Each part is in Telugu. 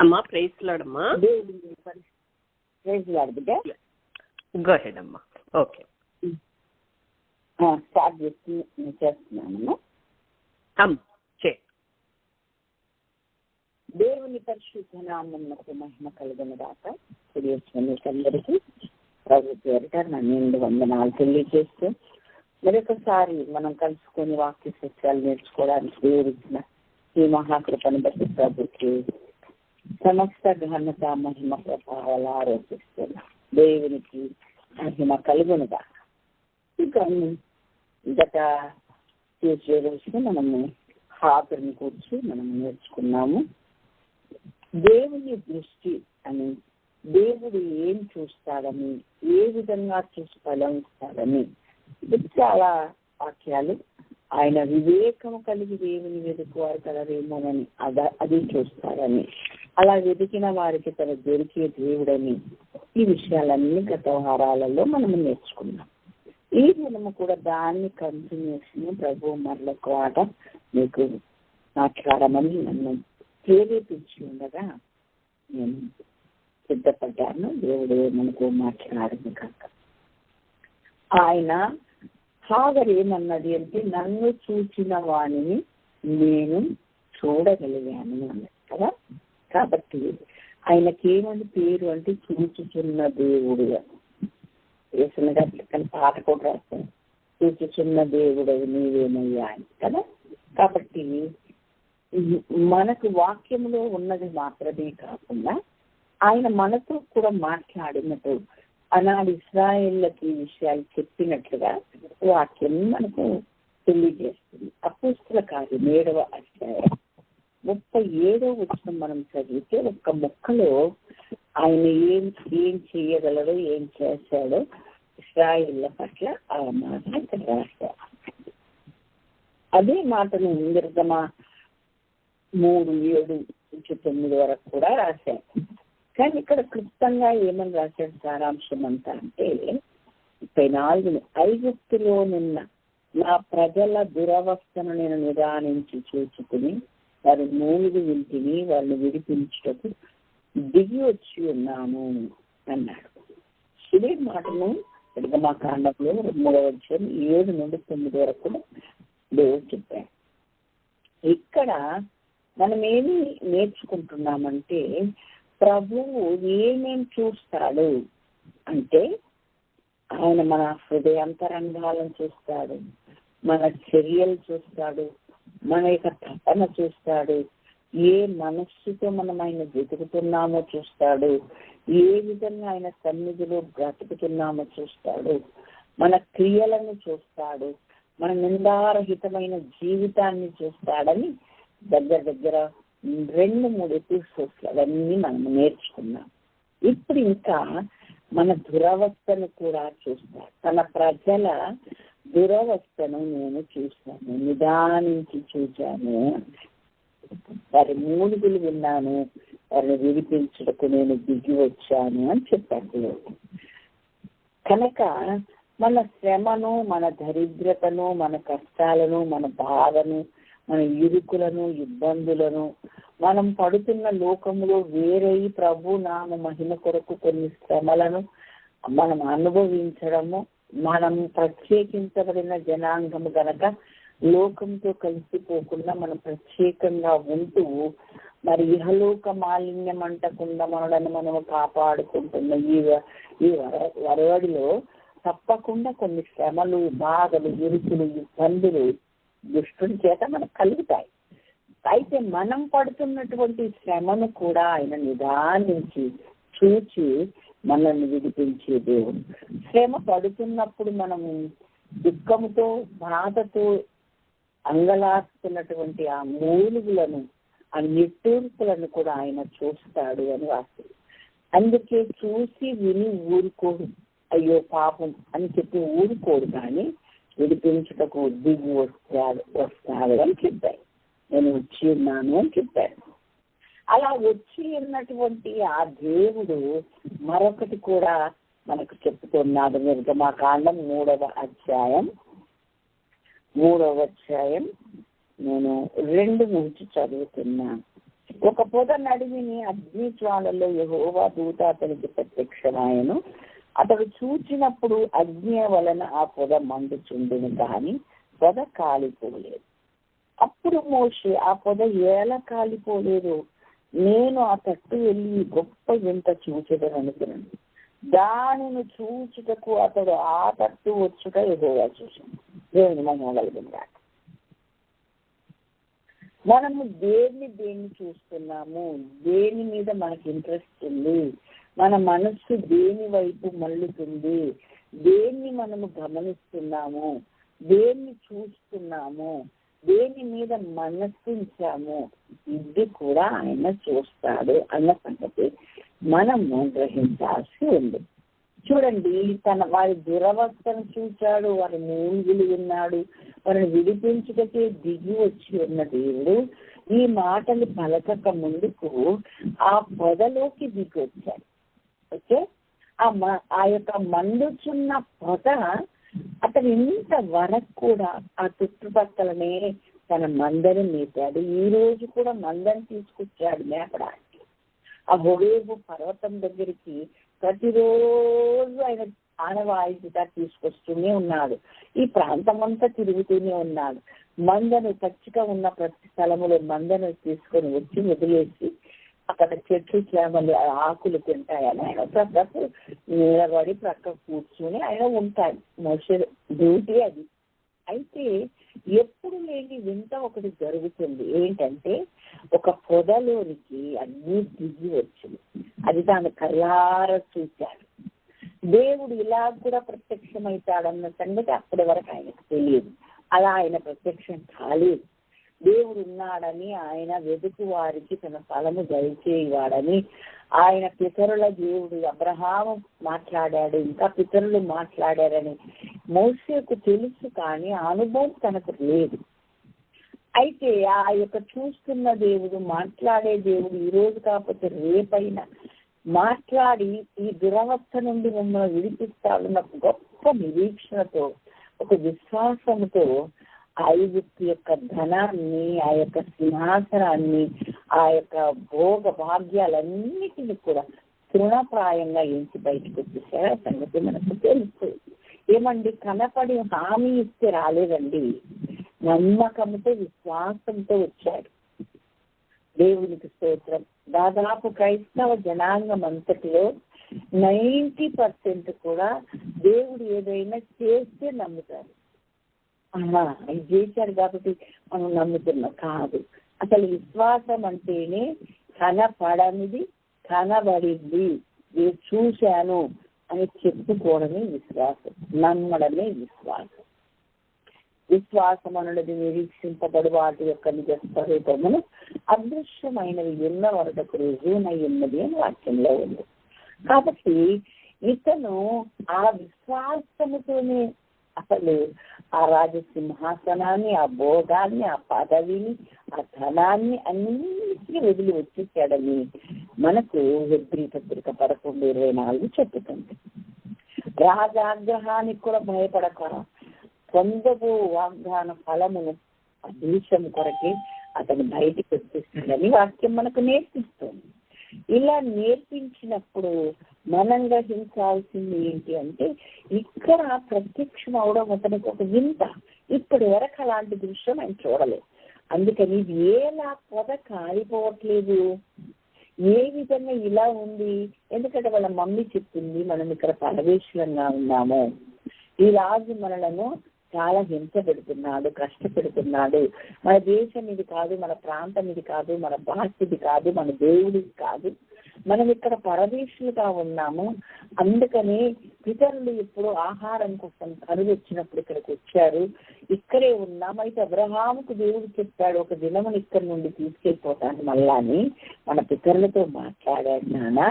అమ్మా ప్రైజ్ లార్డ్ అమ్మా. ప్రైజ్ లార్డ్ బిడ్డ. గో హెడ్ అమ్మా. ఓకే స్టార్ట్ చేస్తున్నానమ్మా. దేవుని పరిశుద్ధ నామమునకు మహిమ కలుగును గాక. అందరికీ ప్రభు పేరిట నా నిండు వందనాలు తెలియజేస్తూ మరొకసారి మనం కలుసుకొని వాక్య సత్యాలు నేర్చుకోవడానికి దేవుడిచ్చిన ఈ మహాకృపను బట్టి ప్రభుకి సమస్త ఘనత మహిమ ప్రభావాలు ఆరోపిస్తున్నా. దేవునికి మహిమ కలుగునుగా. ఇక గత ట్యూస్డే రోజున మనము హాజరుని కూర్చి మనము నేర్చుకున్నాము. దేవుని దృష్టి అని, దేవుడు ఏం చూస్తాడని, ఏ విధంగా చూసి ఫలిస్తాడని, ఇది చాలా వాక్యాలు. ఆయన వివేకము కలిగి దేవుని వెతుకువారు కలరేమోనని అది చూస్తాడని, అలా వెతికిన వారికి తన దొరికే దేవుడని, ఈ విషయాలన్నీ గత వారాలలో మనము నేర్చుకున్నాం. ఈ దినము కూడా దాన్ని కంటిన్యూషన్ ప్రభు మరొక మాట మీకు మాట్లాడమని నన్ను ప్రేరేపించి ఉండగా నేను సిద్ధపడ్డాను. దేవుడు మనకు మాట్లాడింది కాక ఆయన హాగర్ ఏమన్నది అంటే, నన్ను చూచిన వాణిని నేను చూడగలిగాను అన్నది కదా. కాబట్టి ఆయనకేమని పేరు అంటే చూచుచున్న దేవుడు. వేసిన గారి పాట కూడా రాస్తాను, చూచుచున్న దేవుడు నీవేమయ్యా అని కదా. కాబట్టి మనకు వాక్యంలో ఉన్నది మాత్రమే కాకుండా ఆయన మనతో కూడా మాట్లాడినట్టు ఆనాడు ఇశ్రాయేళ్ళకి ఈ విషయాలు చెప్పినట్లుగా వాక్యం మనకు తెలియజేస్తుంది. అపోస్తల కార్యం 7వ అధ్యాయం 37వ వచనం మనం చదివితే ఒక్క ముక్కలో ఆయన ఏం చేయగలడో, ఏం చేశాడో ఇశ్రాయేళ్ళ పట్ల ఆ మాట ఇక్కడ రాశారు. అదే మాటను నిర్గమ 3:7-9 వరకు కూడా రాశారు. కానీ ఇక్కడ క్లుప్తంగా ఏమని రాశాడు సారాంశం అంతా అంటే 34 ఐగుప్తులో నిన్న నా ప్రజల దురవస్థను నేను నిదానించి చూచుకుని వారి మూలుగు వింటిని వారిని విడిపించుటకు దిగి వచ్చి ఉన్నాను అన్నాడు. ఇదే మాటను నిర్గమకాండంలో 3వ అధ్యాయం 7-9 వరకు దేవుడు చెప్పాడు. ఇక్కడ మనం ఏమి నేర్చుకుంటున్నామంటే, ప్రభువు ఏమేం చూస్తాడు అంటే, ఆయన మన హృదయాంతరంగాలను చూస్తాడు, మన చర్యలు చూస్తాడు, మన యొక్క తపన చూస్తాడు, ఏ మనస్సుతో మనం ఆయన వెతుకుతున్నామో చూస్తాడు, ఏ విధంగా ఆయన సన్నిధిలో బ్రతుకుతున్నామో చూస్తాడు, మన క్రియలను చూస్తాడు, మన నిందారహితమైన జీవితాన్ని చూస్తాడని దగ్గర 2-3 ఎపిసోడ్స్ అవన్నీ మనం నేర్చుకున్నాం. ఇప్పుడు ఇంకా మన దురవస్థను కూడా చూస్తాడు. తన ప్రజల దురవస్థను నేను చూశాను, నిదానించి చూశాను, వారి మూలుగులు విన్నాను, వారిని విడిపించుటకు నేను దిగి వచ్చాను అని చెప్పాడు. కనుక మన శ్రమను, మన దరిద్రతను, మన కష్టాలను, మన బాధను, మన ఇరుకులను, ఇబ్బందులను, మనం పడుతున్న లోకములో వేరే ప్రభు నామ మహిమ కొరకు కొన్ని శ్రమలను మనం అనుభవించడము, మనం ప్రత్యేకించబడిన జనాంగము గనక లోకంతో కలిసిపోకుండా మనం ప్రత్యేకంగా ఉంటూ మరి ఇహలోక మాలిన్యం అంటకుండా మనలను మనము కాపాడుకుంటున్న ఈ వరవడిలో తప్పకుండా కొన్ని శ్రమలు, బాధలు, ఇరుకులు, ఇబ్బందులు దుష్టుని చేత మనకు కలుగుతాయి. అయితే మనం పడుతున్నటువంటి శ్రమను కూడా ఆయన నిదానించి చూచి మనల్ని విడిపించే దేవుడు. శ్రమ పడుతున్నప్పుడు మనము దుఃఖంతో, బాధతో అంగలాస్తున్నటువంటి ఆ మూలుగులను, ఆ నిట్టూర్పులను కూడా ఆయన చూస్తాడు అని రాస్తుంది. అందుకే చూసి విని ఊరుకోడు, అయ్యో పాపం అని చెప్పి ఊరుకోడు, కానీ విడిపించుటకు దిగి వస్తాడు అని చెప్పాడు. నేను వచ్చి ఉన్నాను అని చెప్పాడు. అలా వచ్చి ఉన్నటువంటి ఆ దేవుడు మరొకటి కూడా మనకు చెప్తున్నాడు. నిర్గమకాండం 3వ అధ్యాయం నేను 2 నుంచి చదువుతున్నాను. ఒక పొద నడిమిని అగ్ని జ్వాలలో యెహోవా దూత అతనికి ప్రత్యక్షమాయెను. అతడు చూచినప్పుడు అగ్ని వలన ఆ పొద మండుచుండును, కానీ పొద కాలిపోలేదు. అప్పుడు మోషే, ఆ పొద ఎలా కాలిపోలేదు? నేను ఆ తట్టు వెళ్ళి గొప్ప వింత చూచెదను అనుకున్నాను. దానిని చూచుటకు అతడు ఆ తట్టు వచ్చుట యెహోవా చూశాను. దేవుని మహిమ కలుగును గాక. మనము దేన్ని చూస్తున్నాము, దేని మీద మనకి ఇంట్రెస్ట్ ఉంది, మన మనస్సు దేని వైపు మళ్ళుతుంది, దేన్ని మనము గమనిస్తున్నాము, దేన్ని చూస్తున్నాము, దేని మీద మనస్సుంచాము, ఇది కూడా ఆయన చూస్తాడు అన్న సంగతి మనము గ్రహించాల్సి ఉంది. చూడండి, వారి దురవస్థను చూచాడు, వారి మూలుగులు విన్నాడు, వారిని విడిపించుటకే దిగి వచ్చి ఉన్న దేవుడు ఈ మాటలు పలకక ముందుకు ఆ పొదలోకి దిగి వచ్చాడు. ఓకే, ఆ యొక్క మండుచున్న పొద అతను ఇంత వరకు కూడా ఆ చుట్టుపక్కలనే తన మందని మేపాడు. ఈ రోజు కూడా మందని తీసుకొచ్చాడు మేపడానికి. ఆ హోరేబు పర్వతం దగ్గరికి ప్రతిరోజు ఆయన ఆనవాయితీగా తీసుకొస్తూనే ఉన్నాడు. ఈ ప్రాంతం అంతా తిరుగుతూనే ఉన్నాడు. మందను పచ్చిగా ఉన్న ప్రతి స్థలములో మందను తీసుకొని వచ్చి వదిలేసి అక్కడ చెట్లు చేమలు ఆకులు తింటాయని ఆయన ప్రక్కకు నిలబడి ప్రక్క కూర్చుని ఆయన ఉంటాడు. మోషే డ్యూటీ అది. అయితే ఎప్పుడు లేని వింత ఒకటి జరుగుతుంది. ఏంటంటే ఒక పొదలోనికి అన్నీ దిగి వచ్చింది. అది తాను కళ్ళారా చూశాడు. దేవుడు ఇలా కూడా ప్రత్యక్షమవుతాడన్న సంగతి అప్పటి వరకు ఆయనకు తెలియదు. అలా ఆయన ప్రత్యక్షం కాలేదు. దేవుడు ఉన్నాడని, ఆయన వెతుకు వారికి తన ఫలము దయచేయవాడని, ఆయన పితరుల దేవుడు అబ్రహాము మాట్లాడాడు, ఇంకా పితరులు మాట్లాడారని మోషేకు తెలుసు, కానీ ఆ అనుభవం తనకు లేదు. అయితే ఆ యొక్క చూస్తున్న దేవుడు, మాట్లాడే దేవుడు ఈ రోజు కాకపోతే రేపైనా మాట్లాడి ఈ దురవస్థ నుండి మమ్మల్ని విడిపిస్తాడన్న గొప్ప నిరీక్షణతో, ఒక విశ్వాసంతో ఐగుప్తు యొక్క ధనాన్ని, ఆ యొక్క సింహాసనాన్ని, ఆ యొక్క భోగ భాగ్యాలన్నిటిని కూడా తృణప్రాయంగా ఎంచి బయటకు వచ్చేసారు. సంగతి మనకు తెలుసు. ఏమండి, కనపడి హామీ ఇస్తే రాలేదండి, నమ్మకంతో విశ్వాసంతో వచ్చాడు. దేవునికి స్తోత్రం. దాదాపు క్రైస్తవ జనాంగం అంతటిలో 90% కూడా దేవుడు ఏదైనా చేస్తే నమ్ముతారు. ఇది చేశారు కాబట్టి మనం నమ్ముతున్నాం కాదు. అసలు విశ్వాసం అంటేనే కనపడనిది కనబడింది, నేను చూశాను అని చెప్పుకోవడమే విశ్వాసం, నమ్మడమే విశ్వాసం. విశ్వాసం అన్నది నిరీక్షింపబడు వాటి యొక్క నిజ స్వరూపమును అదృశ్యమైనవి ఉన్న వరదకు రుజువునై ఉన్నది అని వాక్యంలో ఉంది. కాబట్టి ఇతను ఆ విశ్వాసముతోనే అసలు ఆ రాజసింహాసనాన్ని, ఆ భోగాన్ని, ఆ పదవిని, ఆ ధనాన్ని అన్నింటినీ వదిలి వచ్చేసాడని మనకు హెబ్రీ పత్రిక 11:24 చెప్పుతుంది. రాజాగ్రహానికి కూడా భయపడక పొందబో వాగ్దాన ఫలమును అదృశ్యం కొరకే అతను బయటికి వచ్చేస్తాడని వాక్యం మనకు నేర్పిస్తుంది. ఇలా నేర్పించినప్పుడు మనం గ్రహించాల్సింది ఏంటి అంటే, ఇక్కడ ప్రత్యక్షం అవడం అతనికి ఒక వింత. ఇప్పటి వరకు అలాంటి దృశ్యం ఆయన చూడలేదు. అందుకని ఇది ఎలా పొద కాలిపోవట్లేదు, ఏ విధంగా ఇలా ఉంది? ఎందుకంటే వాళ్ళ మమ్మీ చెప్తుంది, మనం ఇక్కడ పరవేశంగా ఉన్నాము, ఈ రాజు మనలను చాలా హింస పెడుతున్నాడు, కష్టపెడుతున్నాడు, మన దేశం ఇది కాదు, మన ప్రాంతం ఇది కాదు, మన భాష ఇది కాదు, మన దేవుడిది కాదు, మనం ఇక్కడ పరదేశులుగా ఉన్నాము. అందుకని పితరులు ఇప్పుడు ఆహారం కోసం కరువు వచ్చినప్పుడు ఇక్కడికి వచ్చారు, ఇక్కడే ఉన్నాం. అయితే అబ్రహాముకు దేవుడు చెప్పాడు, ఒక దినమును ఇక్కడ నుండి తీసుకెళ్ళిపోతాను మళ్ళా అని మన పితరులతో మాట్లాడాడు నాన్న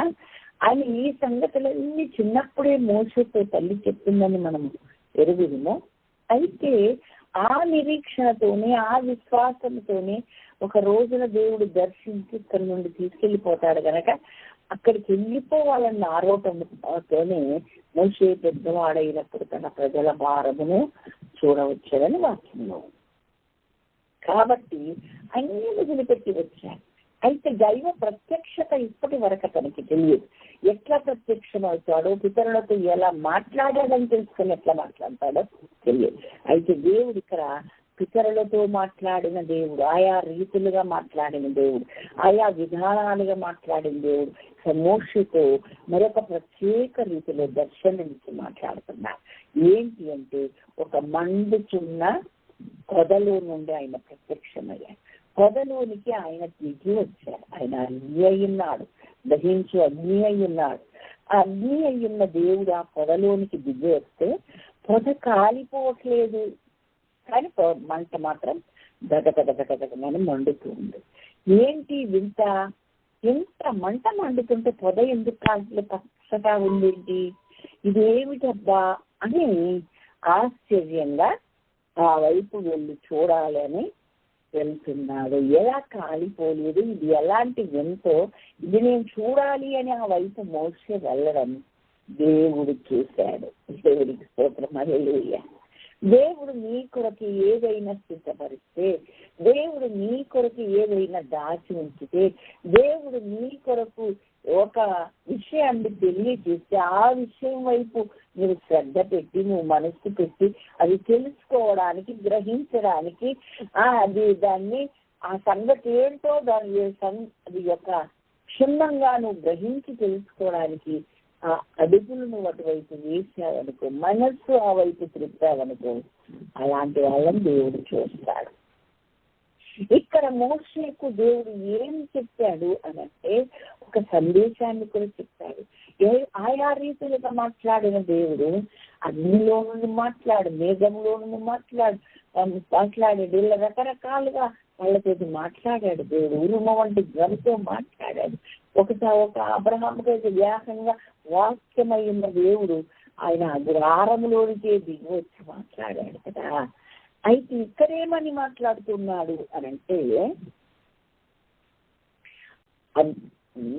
అని. ఈ సంగతులన్నీ చిన్నప్పుడే మోసేతో తల్లి చెప్పిందని మనం ఎరుగుదుము. అయితే ఆ నిరీక్షణతోనే, ఆ విశ్వాసంతోనే ఒక రోజున దేవుడు దర్శించి ఇక్కడ నుండి తీసుకెళ్లిపోతాడు కనుక అక్కడికి వెళ్ళిపోవాలన్న ఆరోపణతోనే మోషే పెద్దవాడైనప్పుడు తన ప్రజల భారమును చూడవచ్చాడని వాక్యంలో. కాబట్టి అన్ని వదిలిపెట్టి వచ్చాడు. అయితే దైవ ప్రత్యక్షత ఇప్పటి వరకు అతనికి తెలియదు. ఎట్లా ప్రత్యక్షం అవుతాడో, పితరులతో ఎలా మాట్లాడాడని తెలుసుకొని ఎట్లా మాట్లాడతాడో తెలియదు. అయితే దేవుడు ఇక్కడ పితరులతో మాట్లాడిన దేవుడు, ఆయా రీతులుగా మాట్లాడిన దేవుడు, ఆయా విధానాలుగా మాట్లాడిన దేవుడు మోషేతో మరొక ప్రత్యేక రీతిలో దర్శనమిచ్చి మాట్లాడుతున్నారు. ఏంటి అంటే, ఒక మండుచున్న పొదలో నుండి ఆయన ప్రత్యక్షమయ్యాడు. పొదలోనికి ఆయన దిగి వచ్చాడు. ఆయన అగ్ని అయ్యున్నాడు, దహించు అగ్ని అయ్యున్నాడు. ఆ అగ్ని అయ్యున్న దేవుడు ఆ పొదలోనికి దిగి వస్తే పొద కాలిపోవట్లేదు, కానీ మంట మాత్రం గదగదగదగదని మండుతుంది. ఏంటి వింత? ఎంత మంట మండుతుంటే పొద ఎందుకు కాల్పులు పచ్చగా ఉందేంటి, ఇదేమిటబ్బా అని ఆశ్చర్యంగా ఆ వైపు వెళ్ళి చూడాలని వెళ్తున్నాడు. ఎలా కాలిపోలేదు, ఇది ఎలాంటి వింతో, ఇది నేను చూడాలి అని ఆ వైపు మోసే వెళ్ళడం దేవుడు చూశాడు. దేవుడికి స్తోత్రం, హల్లెలూయా. దేవుడు నీ కొరకు ఏదైనా సిద్ధపరిస్తే, దేవుడు నీ కొరకు ఏదైనా దాచి ఉంచితే, దేవుడు నీ కొరకు ఒక విషయాన్ని తెలియజేస్తే ఆ విషయం వైపు నువ్వు శ్రద్ధ పెట్టి, నువ్వు మనస్సు పెట్టి అది తెలుసుకోవడానికి, గ్రహించడానికి, అది దాన్ని ఆ సంగతి ఏంటో అది యొక్క క్షుణ్ణంగా నువ్వు గ్రహించి తెలుసుకోవడానికి ఆ అడుగులు నువ్వు అటువైపు వేసావనుకో, మనస్సు ఆ వైపు త్రిప్పావనుకో, అలాంటి వాళ్ళని దేవుడు చూస్తాడు. ఇక్కడ మోషేకు దేవుడు ఏం చెప్పాడు అనంటే, ఒక సందేశాన్ని కూడా చెప్పాడు. ఆయా రీతిలుగా మాట్లాడిన దేవుడు అగ్నిలో నుండి మాట్లాడు, మేఘంలో నుండి మాట్లాడాడు, ఇలా రకరకాలుగా వాళ్ళతో మాట్లాడాడు. దేవుడు ఉరుమ వంటి ధ్వనితో మాట్లాడాడు. ఒక అబ్రహాముకైతే వ్యాసంగా వాక్యమై ఉన్న దేవుడు ఆయన గుడారములోనికే దిగి వచ్చి మాట్లాడాడు కదా. అయితే ఇక్కడేమని మాట్లాడుతున్నాడు అనంటే,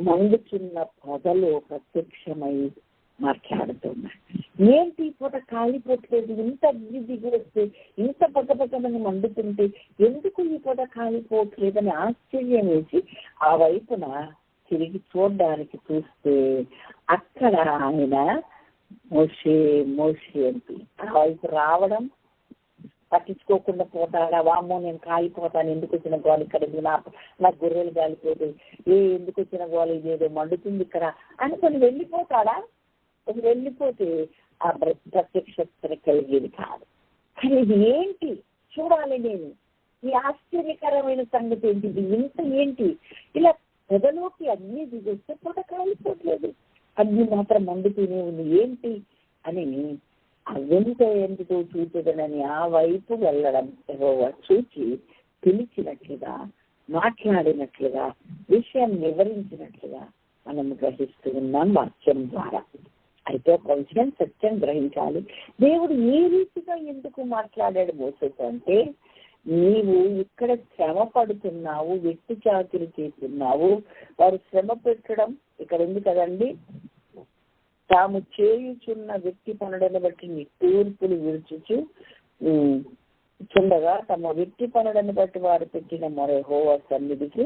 మండుచున్న పొదలో ప్రత్యక్షమై మాట్లాడుతున్నాడు. ఏంటి పొద కాలిపోట్లేదు, ఇంత అగ్ని దిగి వస్తే, ఇంత పక్కపక్కమని మండుతుంటే ఎందుకు ఈ పొద కాలిపోవట్లేదని ఆశ్చర్యం వేసి ఆ వైపున తిరిగి చూడడానికి చూస్తే అక్కడ ఆయన మోషే అని ఆ వైపు రావడం, పట్టించుకోకుండా పోతాడా, వామ్మో నేను కాలిపోతాను, ఎందుకు వచ్చిన గోలు ఇక్కడ, నా గొర్రెలు కాలిపోతాయి, ఎందుకు వచ్చిన గోలు, ఇదేదో మండుతుంది ఇక్కడ అనుకొని వెళ్ళిపోతాడా? వెళ్ళిపోతే ఆ ప్రత్యక్షత కలిగేది కాదు. కానీ ఇది ఏంటి చూడాలి నేను, ఈ ఆశ్చర్యకరమైన సంగతి ఏంటి, ఇంత ఏంటి, ఇలా పొదలోకి అగ్ని దిగొస్తే పొద కాలిపోవట్లేదు, అగ్ని మాత్రం మండుతూనే ఉంది, ఏంటి అని ఆ వెనుక ఎందుకు చూచదనని ఆ వైపు వెళ్ళడం చూచి పిలిచినట్లుగా, మాట్లాడినట్లుగా, విషయం వివరించినట్లుగా మనం గ్రహిస్తూ ఉన్నాం వాక్యం ద్వారా. అయితే ఒక విషయం సత్యం గ్రహించాలి. దేవుడు ఏ రీతిగా ఎందుకు మాట్లాడాడు మోసేతో అంటే, నీవు ఇక్కడ శ్రమ పడుతున్నావు, వెట్టి చాకిరి చేస్తున్నావు, వారు శ్రమ పెట్టడం ఇక్కడ ఉంది కదండి, తాము చేయుచున్న వ్యక్తి పనులను బట్టి నిట్టూర్పులు విడుచుచు చుండగా తమ వ్యక్తి పనులను బట్టి వారు పెట్టిన మరో యెహోవా సన్నిధికి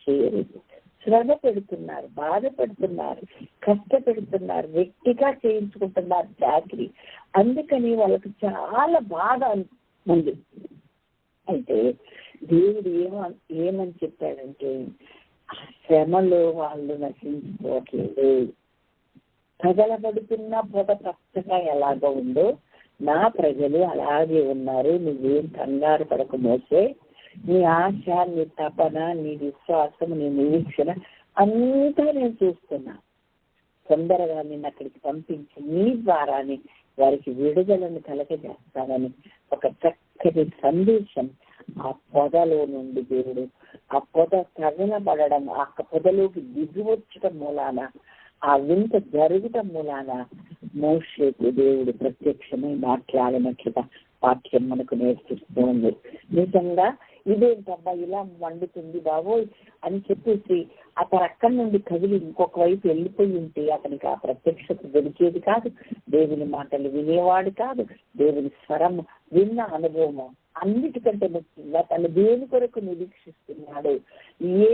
చేరేది. శ్రమ పెడుతున్నారు, బాధ పెడుతున్నారు, కష్టపెడుతున్నారు, వ్యక్తిగా చేయించుకుంటున్నారు చాకరీ. అందుకని వాళ్ళకి చాలా బాధ ఉంది. అయితే దేవుడు ఏమని చెప్పాడంటే, శ్రమలో వాళ్ళు నశించుకోవట్లేదు, తగలబడుతున్న పొద పచ్చగా ఎలాగో ఉందో నా ప్రజలు అలాగే ఉన్నారు, నువ్వేం కంగారు పడక మోసే, నీ ఆశ, నీ తపన, నీ విశ్వాసం, నీ నిరీక్షణ అంతా నేను చూస్తున్నా. తొందరగా నిన్ను అక్కడికి పంపించి నీ ద్వారానే వారికి విడుదలను కలగజేస్తానని ఒక చక్కటి సందేశం ఆ పొదలో నుండి దేవుడు, ఆ పొద తగలబడడం, ఆ పొదలోకి దిగివచ్చడం మూలాన, ఆ వింత జరగటం మూలాన మోషేకు దేవుడు ప్రత్యక్షమై మాట్లాడినట్లుగా వాక్యం మనకు నేర్పిస్తూ ఉంది. నిజంగా ఇదేంటబ్బా ఇలా మండుతుంది బాబోయ్ అని చెప్పేసి అతను అక్కడి నుండి కదిలి ఇంకొక వైపు వెళ్ళిపోయి ఉంటే అతనికి ఆ ప్రత్యక్షత దొరికేది కాదు, దేవుని మాటలు వినేవాడు కాదు, దేవుని స్వరం విన్న అనుభవము. అన్నిటికంటే ముఖ్యంగా తను దేని కొరకు నిరీక్షిస్తున్నాడు, ఏ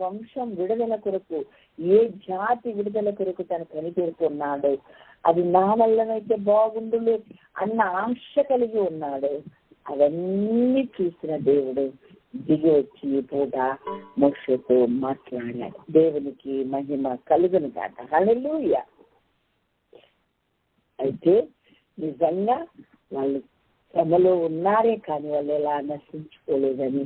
వంశం విడుదల కొరకు, ఏ జాతి విడుదల కొరకు తను కనిపెడుతున్నాడు, అది నా వల్లనైతే బాగుండులే అన్న ఆశ కలిగి ఉన్నాడు. అవన్నీ చూసిన దేవుడు దిగి వచ్చి ఈ పూట మోషేతో మాట్లాడాడు. దేవునికి మహిమ కలుగును కాక. హల్లెలూయా. అయితే నిజంగా వాళ్ళు శ్రమలో ఉన్నారే కానీ వాళ్ళు ఎలా నశించుకోలేదని,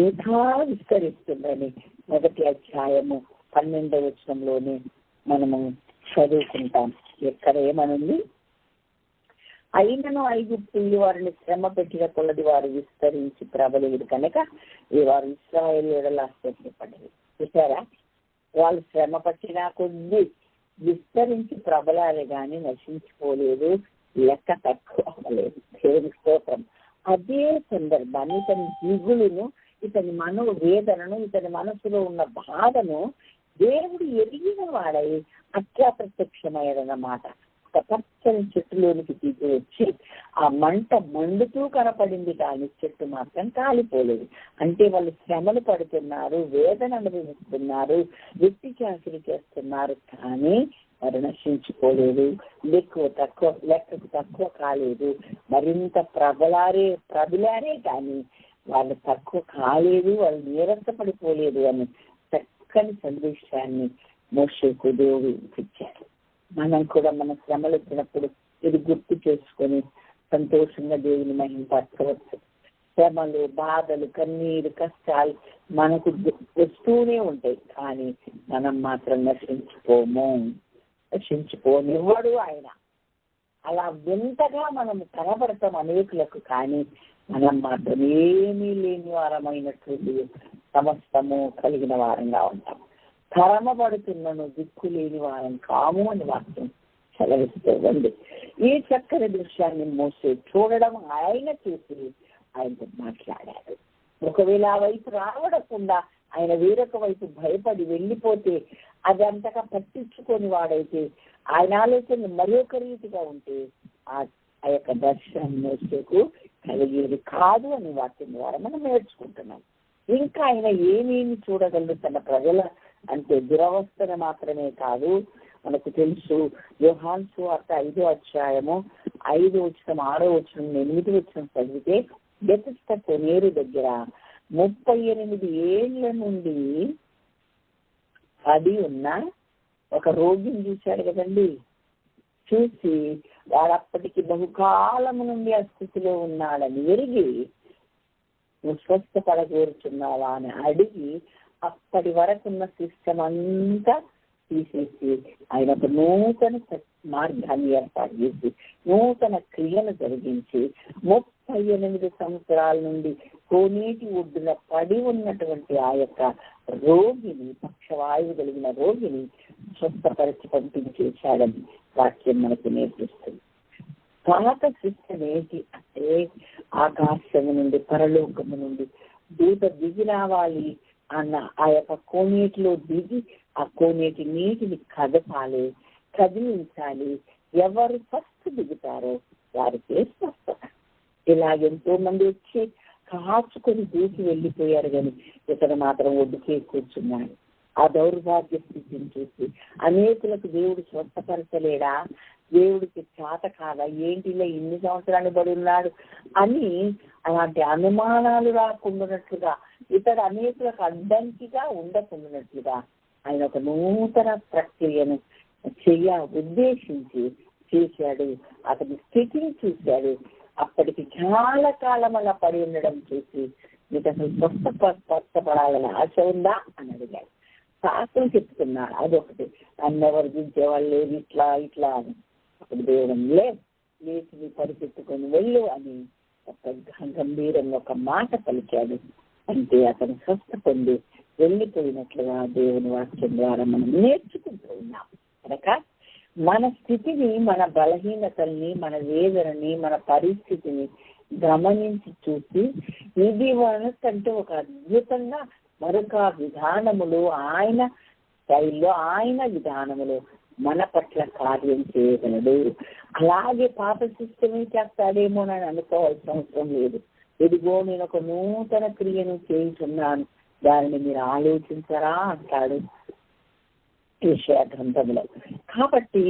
ఇంకా విస్తరిస్తుందని 1వ అధ్యాయము 12వ వచనంలోనే మనము చదువుకుంటాం. ఎక్కడ ఏమనుంది? అయినను ఐగుప్తీయులు వారిని శ్రమ పెట్టిన కొలది వారు విస్తరించి ప్రబలేదు కనుక ఈ వారు ఇశ్రాయేలీయుల ఆశ్చర్యపడలేదు. చూసారా, వాళ్ళు శ్రమ పట్టినా కొద్ది విస్తరించి ప్రబలాలే గాని నశించుకోలేదు, లెక్క తక్కువ అవ్వలేదు. దేవుని స్తోత్రం. అదే సందర్భాన్ని, ఇతని దిగులును, ఇతని మనోవేదనను, ఇతని మనసులో ఉన్న బాధను దేవుడు ఎరిగిన వాడై అట్లా ప్రత్యక్షమయ్యాడన్నమాట. ఒక పచ్చని చెట్టులోనికి దిగి వచ్చి ఆ మంట మండుతూ కనపడింది కానీ చెట్టు మాత్రం కాలిపోలేదు. అంటే వాళ్ళు శ్రమలు పడుతున్నారు, వేదన అనుభవిస్తున్నారు, వెట్టి చాకిరీ చేస్తున్నారు, కానీ వారు నశించుకోలేదు, లెక్కకు తక్కువ కాలేదు. మరింత ప్రబలారే కానీ వాళ్ళు తక్కువ కాలేదు, వాళ్ళు నీరసపడిపోలేదు అని చక్కని సందేశాన్ని మోషేకు దేవుడు ఇచ్చారు. మనం కూడా మన శ్రమలు వచ్చినప్పుడు ఇది గుర్తు చేసుకొని సంతోషంగా దేవుని మహిమపరచవచ్చు. శ్రమలు, బాధలు, కన్నీరు, కష్టాలు మనకు వస్తూనే ఉంటాయి, కానీ మనం మాత్రం నశించుకోనివ్వడు ఆయన. అలా వింతగా మనం కనబడతాం అనేకులకు, కానీ మనం మాత్రం ఏమీ లేని వారమైనటువంటి సమస్తము కలిగిన వారంగా ఉంటాం. తరమబడుతున్నను దిక్కు లేని వారం కాము అని వాక్యం సెలవిస్తుంది. ఈ చక్కని దృశ్యాన్ని మోసే చూడడం, ఆయన చూసి ఆయనతో మాట్లాడాడు. ఒకవేళ ఆ వైపు రావడకుండా ఆయన వేరొక వైపు భయపడి వెళ్ళిపోతే, అది అంతగా పట్టించుకొని వాడైతే, ఆయన ఆలోచన మరి ఒక రీతిగా ఉంటే ఆ యొక్క దర్శనం మోసేకు కలిగేది కాదు అని వాక్యం ద్వారా మనం నేర్చుకుంటున్నాం. ఇంకా ఆయన ఏమేమి చూడగలరు తన ప్రజల అంటే దురవస్థను మాత్రమే కాదు. మనకు తెలుసు, యోహాను సువార్త 5వ అధ్యాయము 5వ వచనం, 6వ వచనం, 8వ వచనం చదివితే, బెతెస్దా కొనేరు దగ్గర 38 ఏళ్ల నుండి అది ఉన్న ఒక రోగిని చూశాడు కదండి. చూసి వాడు అప్పటికి బహుకాలము నుండి ఆ స్థితిలో ఉన్నాడని ఎరిగి, నువ్వు స్వస్థపడగోరుచున్నావా అని అడిగి అప్పటి వరకు ఉన్న సిస్టమ్ అంతా తీసేసి ఆయన ఒక నూతన మార్గాన్ని ఏర్పాటు చేసి నూతన క్రియను జరిగించి 38 సంవత్సరాల నుండి కోనేటి ఒడ్డున పడి ఉన్నటువంటి ఆ యొక్క రోగిని, పక్షవాయువు కలిగిన రోగిని స్వస్థపరిచి పంపించేశాడని వాక్యం మనకు నేర్పిస్తుంది. పాత సిస్టమ్ ఏంటి అంటే, ఆకాశము నుండి, పరలోకము నుండి దూత దిగి రావాలి అన్న ఆ యొక్క కోనేటిలో దిగి ఆ కోనేటి నీటిని కదిలించాలి. ఎవరు ఫస్ట్ దిగుతారో వారికే స్వస్థత. ఇలా ఎంతో మంది వచ్చి కాచుకొని దూకి వెళ్ళిపోయారు, కానీ ఇతను మాత్రం ఒడ్డుకే కూర్చున్నాడు. ఆ దౌర్భాగ్య స్థితిని చూసి అనేకులకు దేవుడు స్వస్థపరచలేడా, దేవుడికి చేత కాదా, ఏంటిలో ఇన్ని సంవత్సరాలు పడి ఉన్నాడు అని అలాంటి అనుమానాలు రాకుండానట్లుగా, ఇతడు అనేకులకు అడ్డంకిగా ఉండకుండానట్లుగా ఆయన ఒక నూతన ప్రక్రియను ఉద్దేశించి చేశాడు. అతని స్థితిని చూశాడు. అప్పటికి చాలా కాలం అలా పడి ఉండడం చూసి, మీకు అసలు స్వస్థపడాలని ఆశ ఉందా అని అడిగాడు. శాస్త్రం చెప్తున్నాడు అదొకటి, నన్ను వర్జించే వాళ్ళు లేదు ఇట్లా అని. అప్పుడు దేవుడు లేచి పరిపెట్టుకొని వెళ్ళు అని ఒక గంభీరంగా ఒక మాట పలికాడు. అంటే అతను స్వస్థ పొంది వెళ్ళిపోయినట్లుగా దేవుని వాక్యం ద్వారా మనం నేర్చుకుంటూ ఉన్నాం. కనుక మన స్థితిని, మన బలహీనతల్ని, మన వేదనని, మన పరిస్థితిని గమనించి చూసి, ఇది మనకంటే ఒక అద్భుతంగా మరొక విధానములు ఆయన శైలిలో ఆయన విధానములు మన పట్ల కార్యం చేయగలడు. అలాగే పాప సిస్టమే చేస్తాడేమోనని అనుకోవాల్సిన అవసరం లేదు. ఇదిగో నేను ఒక నూతన క్రియను చేయుచున్నాను, దానిని మీరు ఆలోచించరా అంటాడు యెషయా గ్రంథంలో. కాబట్టి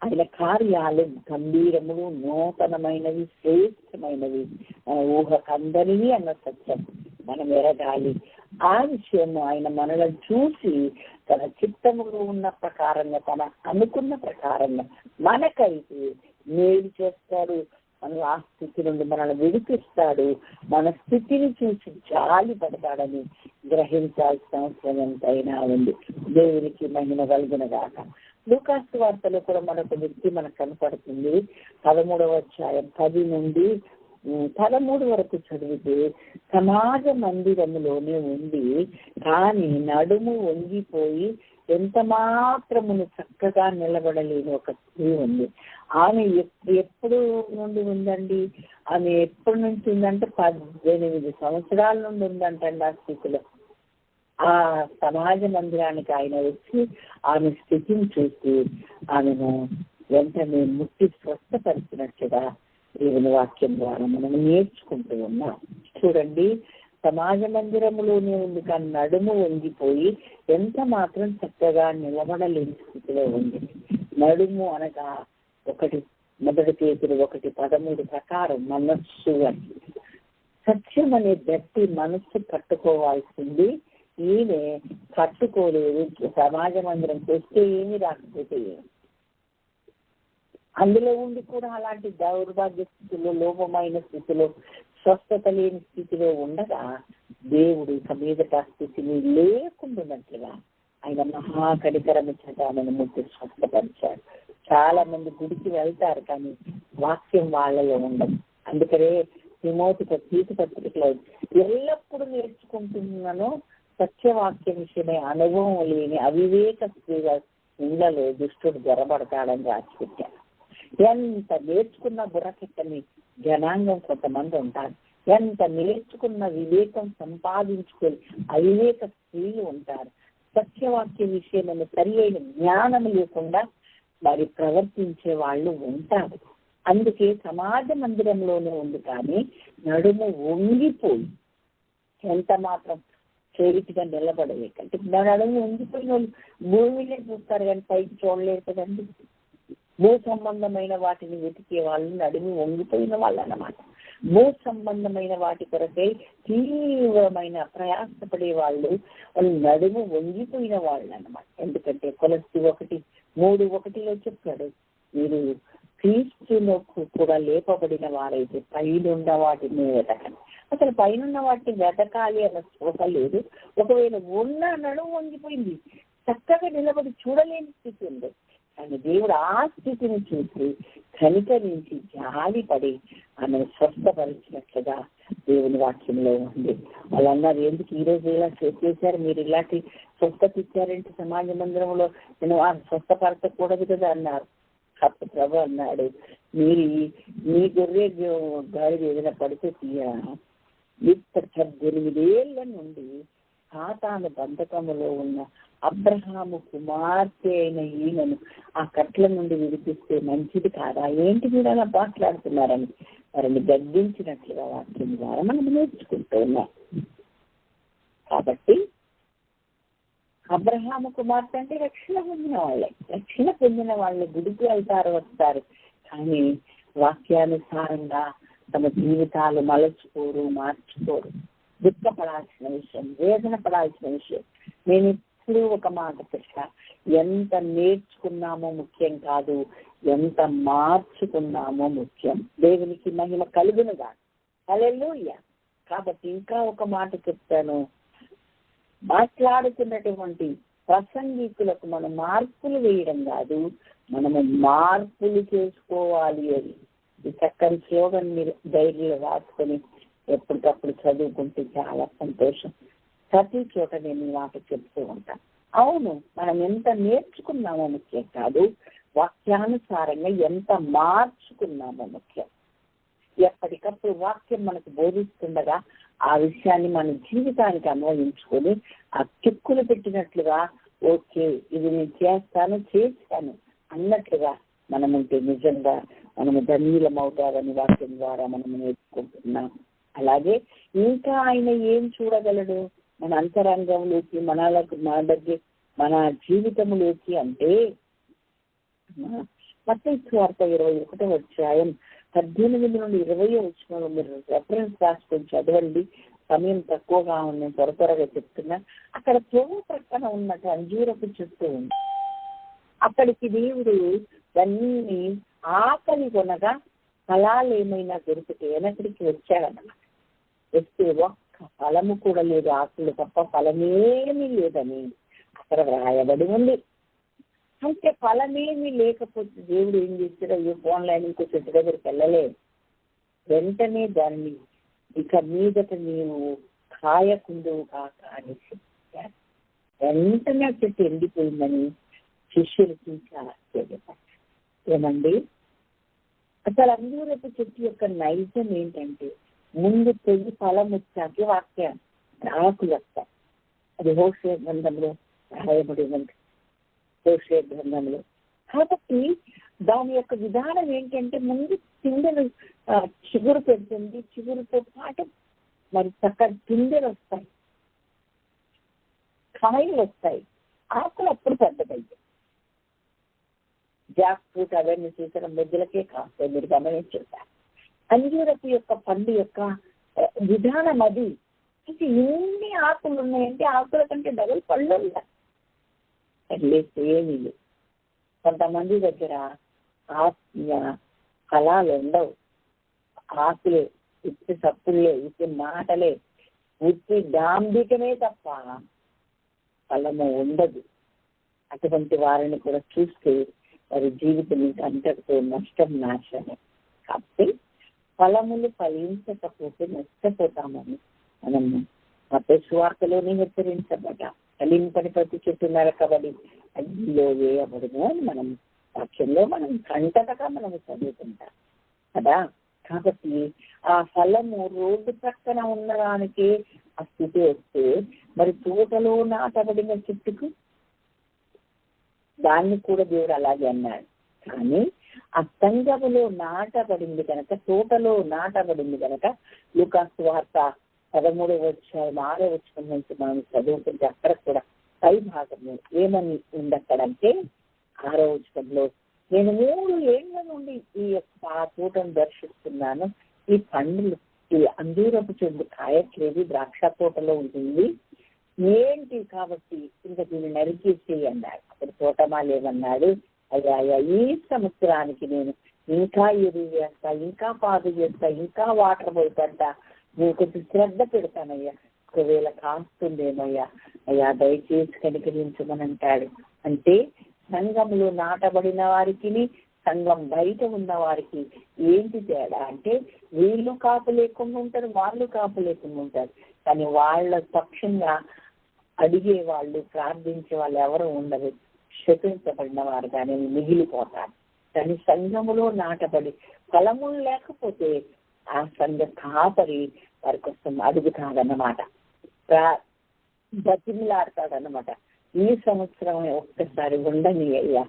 ఆయన కార్యాలు గంభీరములు, నూతనమైనవి, శ్రేష్టమైనవి, మన ఊహకందనివి అన్న సత్యం మనం ఎరగాలి. ఆ విషయము ఆయన మనల్ని చూసి తన చిత్తములో ఉన్న ప్రకారంగా, తన అనుకున్న ప్రకారంగా మనకైతే మేలు చేస్తాడు. మనం ఆ స్థితి నుండి మనల్ని విడిపిస్తాడు. మన స్థితిని చూసి జాలి పడతాడని గ్రహించాల్సిన అవసరం ఎంతైనా ఉంది. దేవునికి మహిమ కలుగునగాక. లూకాసు వార్తలో కూడా మరొక వ్యక్తి మనకు కనపడుతుంది. 13వ అధ్యాయం 10 నుండి 13 వరకు చదివితే, సమాజ మందిరములోనే ఉంది కానీ నడుము వంగిపోయి ఎంత మాత్రమును చక్కగా నిలబడలేని ఒక స్త్రీ ఉంది. ఆమె ఎప్పుడు నుండి ఉందండి? ఆమె ఎప్పటి నుంచి ఉందంటే 18 సంవత్సరాల నుండి ఉందంటండి ఆ స్థితిలో. ఆ సమాజ మందిరానికి ఆయన వచ్చి ఆమె స్థితిని చూసి ఆమెను వెంటనే ముట్టి స్వస్థపరిచినట్టుగా దేవుని వాక్యం ద్వారా మనం నేర్చుకుంటూ ఉన్నాం. చూడండి, సమాజ మందిరములోనే ఉంది కానీ నడుము వంగిపోయి ఎంత మాత్రం చక్కగా నిలబడలేని స్థితిలో ఉంది. నడుము అనగా మొదటి పేతురు 1:13 ప్రకారం మనస్సు అని. సత్యం అనే గట్టి మనస్సు కట్టుకోవాల్సింది. ఈమె కట్టుకోలేదు. సమాజ మందిరం చేస్తే ఏమి, రాకపోతే అందులో ఉండి కూడా అలాంటి దౌర్భాగ్య స్థితిలో, లోపమైన స్థితిలో, స్వస్థత లేని స్థితిలో ఉండగా దేవుడు ఇక మీదట స్థితిని లేకుండానట్లుగా ఆయన మహాకనికరము చేత ఆమెను ముట్టి స్వస్థపరిచాడు. చాలా మంది గుడికి వెళ్తారు కానీ వాక్యం వాళ్ళలో ఉండదు. అందుకనే తీతు పత్రికలో ఎల్లప్పుడూ నేర్చుకుంటున్నాను, సత్యవాక్యం విషయమే అనుభవం లేని అవివేక స్త్రీల ఇళ్లలో దుష్టుడు జొరబడతాడని రాసిపెట్టారు. ఎంత నేర్చుకున్న బుర్రకెక్కని జనాంగం కొంతమంది ఉంటారు. ఎంత నేర్చుకున్న వివేకం సంపాదించుకొని అవివేక స్త్రీలు ఉంటారు. సత్యవాక్య విషయమైన సరి అయిన జ్ఞానం లేకుండా మరి ప్రవర్తించే వాళ్ళు ఉంటారు. అందుకే సమాజ మందిరంలోనే ఉంది కానీ నడుము వంగిపోయి ఎంత మాత్రం చేరికగా నిలబడలేక. అంటే నడుము వంగిపోయిన వాళ్ళు భూమినే చూస్తారు కానీ పైకి చూడలేరు కదండి. భూ సంబంధమైన వాటిని వెతికే వాళ్ళు నడుము వంగిపోయిన వాళ్ళు అన్నమాట. భూ సంబంధమైన వాటి కొరకై తీవ్రమైన ప్రయాసపడే వాళ్ళు నడుము వంగిపోయిన వాళ్ళు అన్నమాట. ఎందుకంటే కొలస్సి 1:3 చెప్పాడు, మీరు క్రీస్తులో కూడా లేపబడిన వారైతే పైనున్న వాటిని వెతకండి. అసలు పైనున్న వాటిని వెతకాలి అన్న స్పృహ లేదు. ఒకవేళ ఉన్న నడుము వంగిపోయింది, చక్కగా నిలబడి చూడలేని స్థితి ఉంది. కానీ దేవుడు ఆ స్థితిని చూసి కనికరించి జాలిపడి ఆమెను స్వస్థపరిచినట్లుగా దేవుని వాక్యంలో ఉంది. వాళ్ళు అన్నారు, ఎందుకు ఈ రోజు ఇలా చేశారు, మీరు ఇలాంటి స్వస్థత ఇచ్చారంటే సమాజ మందిరంలో నేను స్వస్థపరచకూడదు కదా అన్నారు. అప్పుడు ప్రభు అన్నాడు, మీరు మీ గొర్రె గాడి ఏదైనా పడితే తీయ 18 ఏళ్ల నుండి సాతాను బంధకములో ఉన్న అబ్రహాము కుమార్తె అయిన ఈయనను ఆ కట్ల నుండి విడిపిస్తే మంచిది కాదా, ఏంటి మీరు అలా మాట్లాడుతున్నారని వారిని గద్దించినట్లుగా వాక్యం ద్వారా మనం నేర్చుకుంటూ ఉన్నాం. కాబట్టి అబ్రహాము కుమార్తె అంటే రక్షణ పొందిన వాళ్ళే. రక్షణ పొందిన వాళ్ళు గుడికి వెళ్తారు, వస్తారు, కానీ వాక్యానుసారంగా తమ జీవితాలు మలచుకోరు, మార్చుకోరు. దుఃఖపడాల్సిన విషయం, వేదన పడాల్సిన విషయం. నేను ఇప్పుడు ఒక మాట చెప్పా, ఎంత నేర్చుకున్నామో ముఖ్యం కాదు, ఎంత మార్చుకున్నామో ముఖ్యం. దేవునికి మహిమ కలుగునుగా. హల్లెలూయా. కాబట్టి ఇంకా ఒక మాట చెప్తాను, మాట్లాడుతున్నటువంటి ప్రసంగికులకు మనం మార్పులు వేయడం కాదు, మనము మార్పులు చేసుకోవాలి. అది ఈ చక్కని స్లోగన్ మీరు డైరీలో రాసుకొని ఎప్పటికప్పుడు చదువుకుంటే చాలా సంతోషం. ప్రతి చోట నేను ఈ మాట చెప్తూ ఉంటాను. అవును, మనం ఎంత నేర్చుకున్నామో ముఖ్యం కాదు, వాక్యానుసారంగా ఎంత మార్చుకున్నామో ముఖ్యం. ఎప్పటికప్పుడు వాక్యం మనకు బోధిస్తుండగా ఆ విషయాన్ని మన జీవితానికి అన్వయించుకొని ఆ చిక్కులు పెట్టినట్లుగా ఓకే ఇది నేను చేస్తాను అన్నట్లుగా మనముంటే నిజంగా మనము ధన్యులమవుతారని వాక్యం ద్వారా మనము నేర్చుకుంటున్నాం. అలాగే ఇంకా ఆయన ఏం చూడగలడు మన అంతరంగంలోకి, మన దగ్గర మన జీవితంలోకి అంటే మత్తయి సువార్త 21వ అధ్యాయం 18 నుండి 20 వచనంలో మీరు రెఫరెన్స్ రాసుకొని చదవండి. సమయం తక్కువగా ఉంది, నేను త్వరగా చెప్తున్నా. అక్కడ చెవు ప్రక్కన ఉన్నట్టు అంజూరపు చెట్టు ఉంది. అక్కడికి దేవుడు దాన్ని ఆకలి కొనగా ఫలాలు ఏమైనా దొరికితే వెనకడికి వచ్చాడన్నమాట. వస్తే ఒక్క ఫలము కూడా లేదు, ఆకులు తప్ప ఫలమేమీ లేదని అక్కడ వ్రాయబడి ఉంది. అయితే ఫలమేమీ లేకపోతే దేవుడు ఏం చేశాడు? అయ్యో ఫోన్లైన్ ఇంకో చెట్టు దగ్గరికి వెళ్ళలేదు. వెంటనే దాన్ని ఇక మీదట నీవు కాయకుందువు కాక అని చెప్పారు. వెంటనే చెట్టు ఎండిపోయిందని శిష్యులు చూసి ఆశ్చర్యపడ్డారు. ఏమండి, అసలు అంజూరపు చెట్టు యొక్క నైజం ఏంటంటే ముందు తెగి ఫలం వచ్చాకే వాక్యం ఆకులు వస్తాయి. అది హోషే గ్రంథంలో రాయబడి ఉంది. హోషే గ్రంథంలో కాబట్టి దాని యొక్క విధానం ఏంటంటే ముందు పిందెలు చిగురు పెడుతుంది, చిగురుతో పాటు మరి చక్కటి పిందెలు వస్తాయి, కాయలు వస్తాయి, ఆకులు అప్పుడు పెద్దదయ్యాయి. జాక్ ఫ్రూట్ అవన్నీ చూసిన మెజ్జలకే కాస్తాయి, మీరు గమనించుంటారు. అంజూరపు యొక్క పండు యొక్క విధానం అది. ఇది ఎన్ని ఆకులు ఉన్నాయంటే ఆకుల కంటే డబుల్ పళ్ళు ఉన్నాయి. ఏమీ లేవు. కొంతమంది దగ్గర ఫలాలు ఉండవు, ఆకులే, ఉత్తి సప్పులే, ఉత్తి మాటలే, ఉత్తి దాంభికమే తప్ప ఫలము ఉండదు. అటువంటి వారిని కూడా చూస్తే వారి జీవితం అంతటితో నష్టం, నాశనం. కాబట్టి ఫలములు ఫలించకపోతే నష్టపోతామని మనము మత్తయి సువార్తలోనే హెచ్చరించబడ్డా. ఫలింపని ప్రతి చెట్టు నరకబడి అగ్నిలో వేయబడును అని మనం వాక్యంలో మనం కంటగా మనం చదువుకుంటాం కదా. కాబట్టి ఆ ఫలము రోడ్డు ప్రక్కన ఉన్నదానికి ఆ స్థితి వస్తే మరి తోటలో నాటబడిన చెట్టుకు దాన్ని కూడా దేవుడు అలాగే అన్నాడు. కానీ ఆ సంఘములో నాటబడింది కనుక, తోటలో నాటబడింది కనుక లూకాసు వార్త 13వ అధ్యాయం 6వ వచనం నుంచి మనం చదువుకుంటే అక్కడ కూడా పై భాగము ఏమని ఉండక్కడంటే 6వ వచనంలో నేను 3 ఏళ్ల నుండి ఈ యొక్క ఆ తోటను దర్శిస్తున్నాను, ఈ పండ్లు ఈ అంజూరపు చెట్టు కాయట్లేదు, ద్రాక్ష తోటలో ఉంటుంది ఏంటి, కాబట్టి ఇంకా దీన్ని నరికేసి అన్నాడు. అప్పుడు తోటమాలి ఏమన్నాడు? అయ్యా ఈ సంవత్సరానికి నేను ఇంకా ఎరువు వేస్తా, ఇంకా పాదు చేస్తా, ఇంకా వాటర్ పోయిపడ్డా, నేను కొంచెం శ్రద్ధ పెడతానయ్యా, ఒకవేళ కాస్తుందేమయ్యా, అయ్యా దయచేసి కనికరించమని అంటాడు. అంటే సంఘంలో నాటబడిన వారికి, సంఘం బయట ఉన్న వారికి ఏంటి తేడా అంటే వీళ్ళు కాపు లేకుండా ఉంటారు, వాళ్ళు కాపు లేకుండా ఉంటారు. కానీ వాళ్ళ పక్షంగా అడిగే వాళ్ళు, ప్రార్థించే వాళ్ళు ఎవరు ఉండరు, శపించబడిన వారు కానీ మిగిలిపోతారు. కానీ సంఘములో నాటబడి ఫలములు లేకపోతే ఆ సంఘ కాపరి వారి కోసం అడుగుతాడన్నమాట, బతిమిలాడతాడన్నమాట. ఈ సంవత్సరం ఒక్కసారి ఉండని అయ్యా,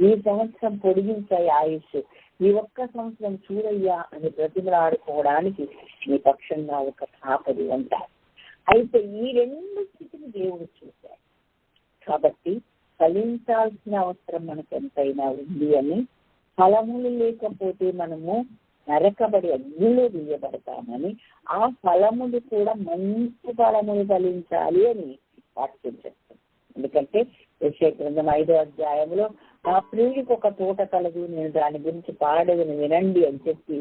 ఈ సంవత్సరం పొడిగించాయి ఆయుష్, ఈ ఒక్క సంవత్సరం చూడయ్యా అని బ్రతిమలాడుకోవడానికి నీ పక్షంగా ఒక కాపరి ఉంటారు. అయితే ఈ 2 స్థితిని దేవుడు చూశాడు. కాబట్టి ఫలించాల్సిన అవసరం మనకు ఎంతైనా ఉంది అని, ఫలములు లేకపోతే మనము నరకబడి అగ్నిలో వేయబడతామని, ఆ ఫలములు కూడా మంచి ఫలములు ఫలించాలి అని వాక్యం చెప్తాం. ఎందుకంటే యెషయా గ్రంథం 5వ అధ్యాయంలో ఆ ప్రియుడికి ఒక తోట కలదు, నేను దాని గురించి పాడేదని వినండి అని చెప్పి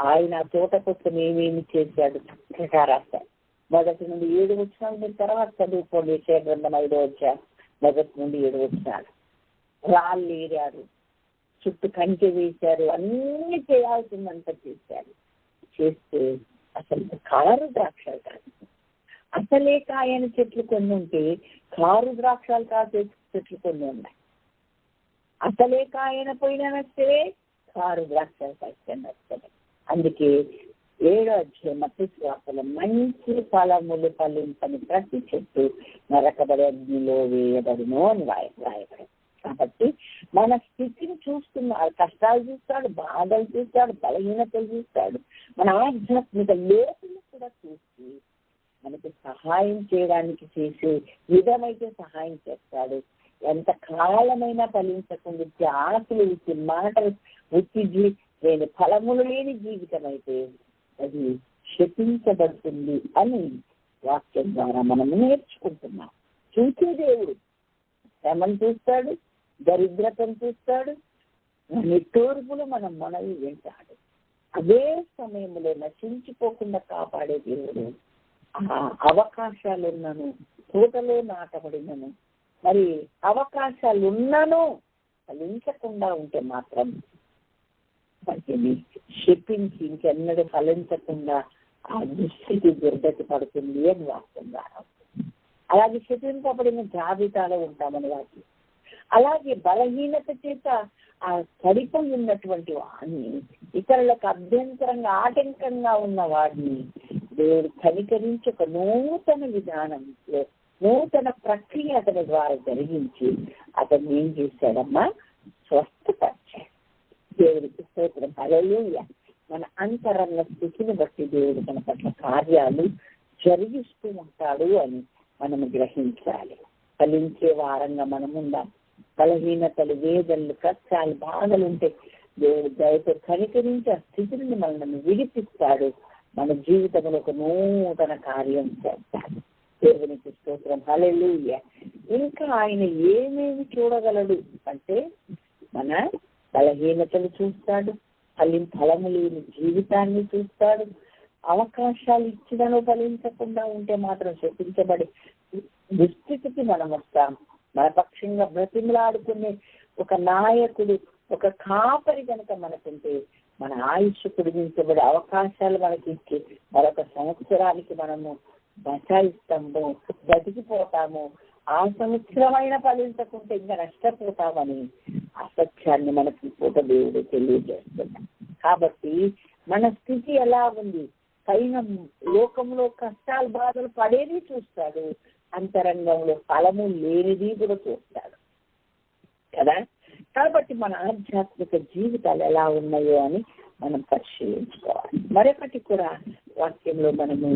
ఆయన తోట కోసం ఏమేమి చేశాడు చక్కగా రాశాడు. 1 నుండి 7 వచనాలు మీరు తర్వాత చదువుకోండి. యెషయా గ్రంథం 5వ అధ్యాయం 1 నుండి 7 వచనాలు. రాళ్ళు ఏరారు, చుట్టూ కంచె వేశారు, అన్ని చేయాల్సిందంతా చేశారు. చేస్తే అసలు కారు ద్రాక్షలు కాదు, అసలే కాయని చెట్లు కొన్ని ఉంటే కారు ద్రాక్షలు కాసే చెట్లు కొన్ని ఉన్నాయి. అసలే కాయన పోయినా నచ్చే, కారు ద్రాక్షలు కాస్తే నచ్చలే. అందుకే 7వ అధ్యాయం మత్తయి సువార్తలో మంచి ఫలములు ఫలింపని ప్రతి చెట్టు నరకబడి అగ్నిలో వేయబడును అని రాయబడి. కాబట్టి మన స్థితిని చూస్తున్నాడు, కష్టాలు చూస్తాడు, బాధలు చూస్తాడు, బలహీనతలు చూస్తాడు, మన ఆధ్యాత్మిక లోతులు కూడా చూసి మనకి సహాయం చేయడానికి చేసే విధమైతే సహాయం చేస్తాడు. ఎంత కాలమైనా ఫలించకుండా ఆశలు ఉత్తి మాటలు ఉత్తి లేని ఫలములు లేని జీవితం అయితే అది శపించబడుతుంది అని వాక్యం ద్వారా మనం నేర్చుకుంటున్నాం. చూసే దేవుడు శ్రమను చూస్తాడు, దరిద్రతను చూస్తాడు, నిట్టూర్పులు మనం మనవి వింటాడు. అదే సమయంలో నశించిపోకుండా కాపాడే దేవుడు అవకాశాలున్నను తోటలో నాటబడినను మరి అవకాశాలున్నను ఫలించకుండా ఉంటే మాత్రం వాటిని శపించి ఇంకెన్నడూ ఫలించకుండా ఆ దుస్థితి దుర్గతి పడుతుంది అని వాక్యం ద్వారా. అలాగే శపింపబడిన జాబితాలో ఉంటామని వాటి. అలాగే బలహీనత చేత ఆ పడిపోయి ఉన్నటువంటి వాడిని, ఇతరులకు అభ్యంతరంగా ఆటంకంగా ఉన్న వాడిని దేవుడు కనికరించి ఒక నూతన విధానంలో నూతన ప్రక్రియ అతని ద్వారా జరిగించి అతన్ని ఏం చేశాడమ్మా? స్వస్థపరిచాడు. దేవుడికి స్తోత్రం. హల్లెలూయా. మన అంతరంగ స్థితిని బట్టి దేవుడు మన పట్ల కార్యాలు జరిగిస్తూ ఉంటాడు అని మనము గ్రహించాలి. ఫలించే వారంగా మనం ఉండాలి. బలహీనతలు, వేదనలు, కష్టాలు, బాధలు ఉంటే దేవుడు దయతో కనికరించి ఆ స్థితిని మనల్ని విడిపిస్తాడు. మన జీవితంలో ఒక నూతన కార్యం చేస్తాడు. దేవునికి స్తోత్రం. హల్లెలూయా. ఇంకా ఆయన ఏమేమి చూడగలడు అంటే మన బలహీనతలు చూస్తాడు, ఫలము లేని జీవితాన్ని చూస్తాడు. అవకాశాలు ఇచ్చినను ఫలించకుండా ఉంటే మాత్రం శపించబడి దుస్థితికి మనం వస్తాం. మన పక్షంగా బ్రతిమలాడుకునే ఒక నాయకుడు, ఒక కాపరి కనుక మనకుంటే మన ఆయుష్ పొడిగించబడే అవకాశాలు మనకి ఇచ్చి మరొక సంవత్సరానికి మనము బచాయిస్తాము, బతికిపోతాము. ఆ సంవత్సరమైన ఫలించకుంటే ఇంకా నష్టపోతామని అసత్యాన్ని మనకి పూట దేవుడు తెలియజేస్తున్నాం. కాబట్టి మన స్థితి ఎలా ఉంది? పైన లోకంలో కష్టాలు బాధలు పడేది చూస్తాడు, అంతరంగంలో ఫలము లేనిది కూడా చూస్తాడు కదా. కాబట్టి మన ఆధ్యాత్మిక జీవితాలు ఎలా ఉన్నాయో అని మనం పరిశీలించుకోవాలి. మరొకటి కూడా వాక్యంలో మనము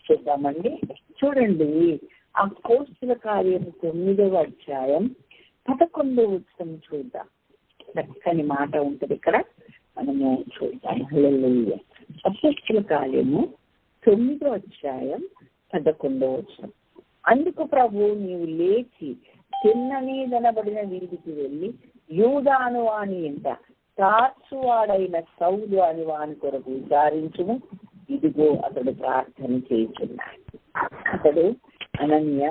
చూద్దామండి. చూడండి, ఆ అపోస్తలుల కార్యం 9వ అధ్యాయం 11వ వచనం చూద్దాం. చక్కని మాట ఉంటుంది ఇక్కడ, మనము చూద్దాం. హల్లెలూయా. అపోస్తలుల కార్యము 9వ అధ్యాయం 11వ వచనం. అందుకు ప్రభు, నీవు లేచి తిన్ననీదనబడిన వీధికి వెళ్ళి యూదాను వాని ఇంట తార్సువాడైన సౌలు అని వాని కొరకు విచారించుము. ఇదిగో అతడు ప్రార్థన చేస్తున్నాడు. అతడు అనన్య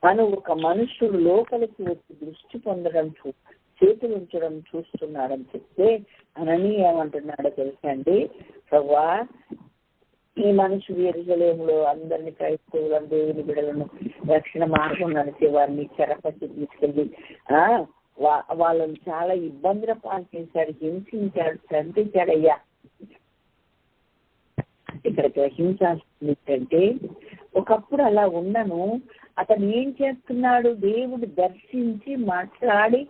తను ఒక మనుషుడు లోపలికి వచ్చి దృష్టి పొందడం చేతులు ఉంచడం చూస్తున్నాడని చెప్తే అనని ఏమంటున్నాడో తెలుసా అండి? ప్రభువా, ఈ మనుషుడు యెరూషలేములో అందరినీ క్రైస్తవులను, దేవుని బిడ్డలను రక్షణ మార్గం నడిచే వారిని చెరపట్టి తీసుకెళ్ళి వాళ్ళని చాలా ఇబ్బందుల పాలు చేశాడు, హింసించాడు, చంపించాడయ్యా. ఇక్కడ గ్రహించాల్సింది ఏంటంటే, ఒకప్పుడు అలా ఉండను. అతను ఏం చేస్తున్నాడు? దేవుడు దర్శించి మాట్లాడి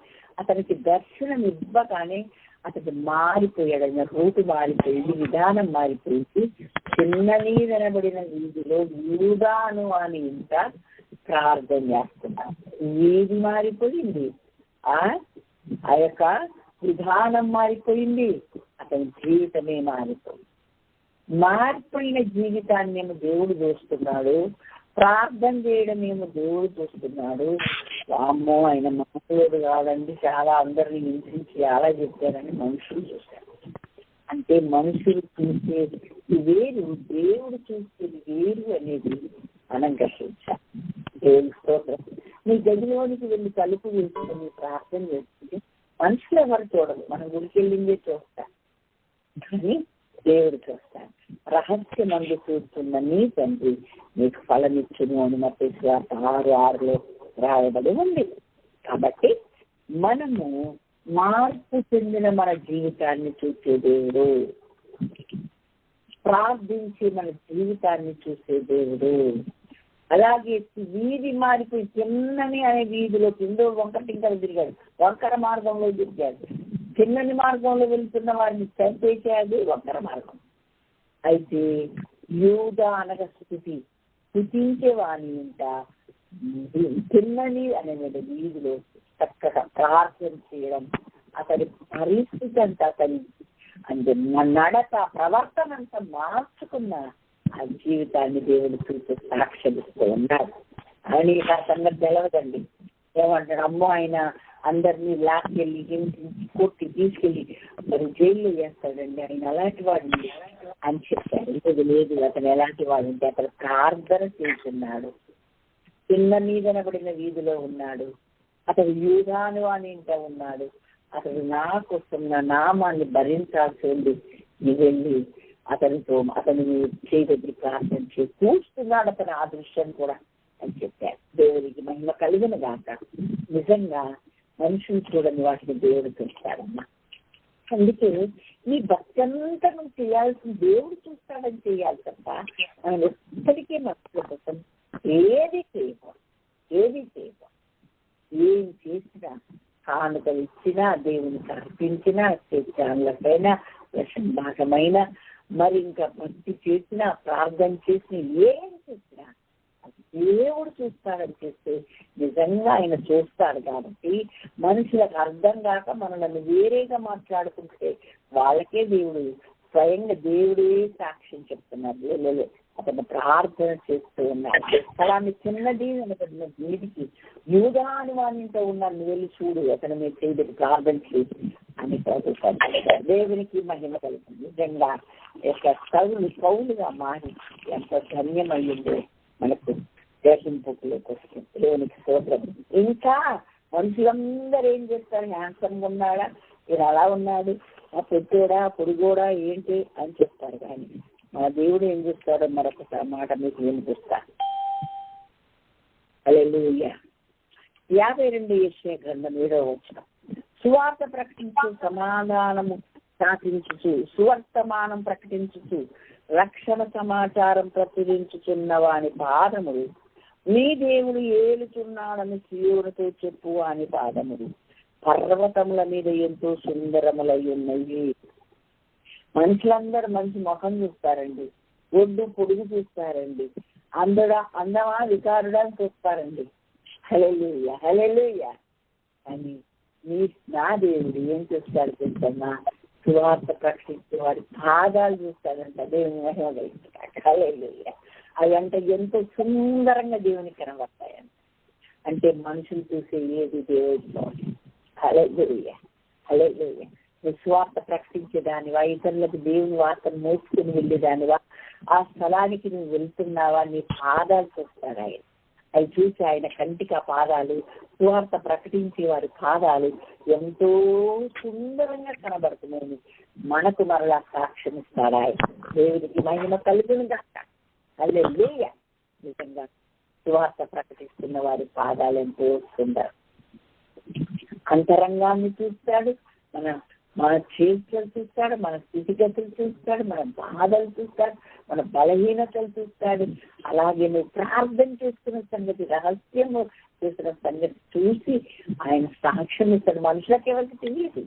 అతనికి దర్శనం ఇవ్వగానే అతడు మారిపోయాడు. ఆయన రూటు మారిపోయింది, విధానం మారిపోయింది. చిన్ననీదనబడిన వీధిలో యూదాను అని ఇంత ప్రార్థన చేస్తున్నాడు. వీధి మారిపోయింది, ఆ యొక్క విధానం మారిపోయింది, అతని జీవితమే మారిపోయింది. మారిపోయిన జీవితాన్ని ఏమో దేవుడు చూస్తున్నాడు, ప్రార్థన చేయడం ఏమో దేవుడు చూస్తున్నాడు. అమ్మో, ఆయన మానవుడు కాదండి, చాలా అందరిని హింసించి చాలా చెప్పారని మనుషులు చూశారు. అంటే మనుషులు చూసేది వేరు, దేవుడు చూసేది వేరు అనేది మనం గ్రహించాలి. దేవుడి స్తోత్రం. నీ గదిలోనికి వెళ్ళి తలుపు వేసుకొని ప్రార్థన చేస్తుంది మనుషులు ఎవరు చూడరు, మనం గుడికి వెళ్ళిందే చూస్తాం, కానీ దేవుడు చూస్తాడు. రహస్యమందు చూస్తున్న నీ తండ్రి నీకు ఫలమిచ్చును అని మత్తయి 6:6 రాయబడి ఉంది. కాబట్టి మనము మార్పు చెందిన మన జీవితాన్ని చూసే దేవుడు. ప్రార్థించి మన జీవితాన్ని చూసే దేవుడు. అలాగే వీధి మారిపోయి చిన్నని అనే వీధిలో కింద వంకర టింకర తిరిగాడు, వంకర మార్గంలో తిరిగాడు. చిన్నని మార్గంలో వెళ్తున్న వారిని చంపేసేది వంకర మార్గం. అయితే యూదా అనగా స్తుతించే వాణి ఇంట చిన్నని అనే వీధిలో చక్కగా ప్రార్థన చేయడం, అతని పరిస్థితి అంతా అతని అంటే నడత ప్రవర్తన అంతా మార్చుకున్న ఆ జీవితాన్ని దేవుడు చూసి సాక్ష్యమిస్తూ ఉన్నాడు. ఆయన ఆ సంగతి తెలవదండి. ఏమంటాడు, అమ్మో ఆయన అందరినీ లాక్కెళ్ళి హింసించి కొట్టి తీసుకెళ్ళి మరి జైల్లో వేస్తాడండి, ఆయన అలాంటి వాడిని అని చెప్పాడు. లేదు, అతను ఎలాంటి వాడంటే అతను ప్రార్థన చేస్తున్నాడు, చిన్న మీదనబడిన వీధిలో ఉన్నాడు, అతడు యూదాను అని ఇంట ఉన్నాడు. అతడు నా కోసం నా నామాన్ని భరించాల్సి ఉంది, నీ వెళ్ళి అతనితో అతని చేయదగ్గర ప్రార్థన చేసి కూర్చున్నాడు అతను ఆ దృశ్యం కూడా అని చెప్పారు. దేవుడికి మహిమ కలిగిన గాక. నిజంగా మనుషులు చూడని వాటిని దేవుడు చూస్తాడమ్మా. అందుకే నీ భక్తి అంతా నువ్వు చేయాల్సిన దేవుడు చూస్తాడని చేయాలి తప్ప మనం ఎప్పటికీ మనుషుల కోసం ఏది చేయము. ఏం చేసినా కానుకలు ఇచ్చినా, దేవునికి అర్పించినా, చాన్లకైనా భాగమైన మరి ఇంకా భక్తి చేసినా, ప్రార్థన చేసినా, ఏం చేసినా దేవుడు చూస్తాడని చేస్తే నిజంగా ఆయన చూస్తాడు. కాబట్టి మనుషులకు అర్థం కాక మనల్ని వేరేగా మాట్లాడుకుంటే వాళ్ళకే దేవుడు స్వయంగా దేవుడే సాక్ష్యం చెప్తున్నారు. అతను ప్రార్థన చేస్తూ ఉన్నాడు. అలాంటి చిన్నది అనబడిన వీధికి యూదా అని వానితో ఉన్నాను, వెళ్ళి చూడు, అతను మీరు చేయడానికి ప్రార్థన చేసి అని చదువుతాడు. దేవునికి మహిమ కలుగుతుంది. నిజంగా యొక్క కౌలుగా మారి ఎంత ధన్యమయ్యిందో మనకు దేశం పుట్టులోకి వస్తుంది. దేవునికి స్తోత్రం. ఇంకా మనుషులందరూ ఏం చేస్తారు, హ్యాండ్సమ్గా ఉన్నాడా, ఈయన అలా ఉన్నాడు, ఆ పెద్దోడా పొడుగోడా ఏంటి అని చెప్తారు. కానీ మన దేవుడు ఏం చేస్తాడో మరొక మాట మీకు వినిపిస్తా. హల్లెలూయా. 52 యెషయా గ్రంథం 7వ వచనం. సువార్త ప్రకటించు, సమాధానము శాసించుచు, సువర్తమానం ప్రకటించుచు, రక్షణ సమాచారం ప్రచురించుచున్న వాని పాదములు, నీ దేవుడు ఏలుచున్నాడని సీయోనుతో చెప్పు అని పాదములు పర్వతముల మీద ఎంతో సుందరములై ఉన్నాయి. మనుషులందరూ మంచి ముఖం చూస్తారండి, ఒడ్డు పొడుగు చూస్తారండి, అందమా వికారుడా అని చూస్తారండి. హల్లెలూయా, హల్లెలూయా. అని నా దేవుడు ఏం చూస్తాడు తెలుసమ్మా, సువార్త ప్రకటించే వాడి పాదాలు చూస్తాడంట. దేవుని మహిమ కలుగుతాడు. హల్లెలూయా. అవి అంటే ఎంతో సుందరంగా దేవునికి కనబడతాయంట. అంటే మనుషులు చూసే ఏది దేవుడితో. హల్లెలూయా, హల్లెలూయా. సువార్త ప్రకటించేదానివా, ఇతరులకు దేవుని వార్తను మోసుకుని వెళ్ళేదానివా, ఆ స్థలానికి నువ్వు వెళ్తున్నావా, నీ పాదాలు చూస్తాడు ఆయన. అవి చూసి ఆయన కంటికి ఆ పాదాలు, సువార్త ప్రకటించే వారి పాదాలు ఎంతో సుందరంగా కనబడుతున్నాయి. మనకు మరలా సాక్ష్యం ఇస్తాడు ఆయన. దేవుడికి మహిమ కలుగును గాక. హల్లెలూయా. నిజంగా సువార్త ప్రకటిస్తున్న వారి పాదాలు ఎంతో సుందరం. అంతరంగాన్ని చూస్తాడు, మన చేతులు చూస్తాడు, మన స్థితిగతులు చూస్తాడు, మన బాధలు చూస్తాడు, మన బలహీనతలు చూస్తాడు. అలాగే నువ్వు ప్రార్థన చేసుకున్న సంగతి, రహస్యము చేసిన సంగతి చూసి ఆయన సాక్ష్యం ఇస్తాడు. మనుషులకు ఎవరికి తెలియదు.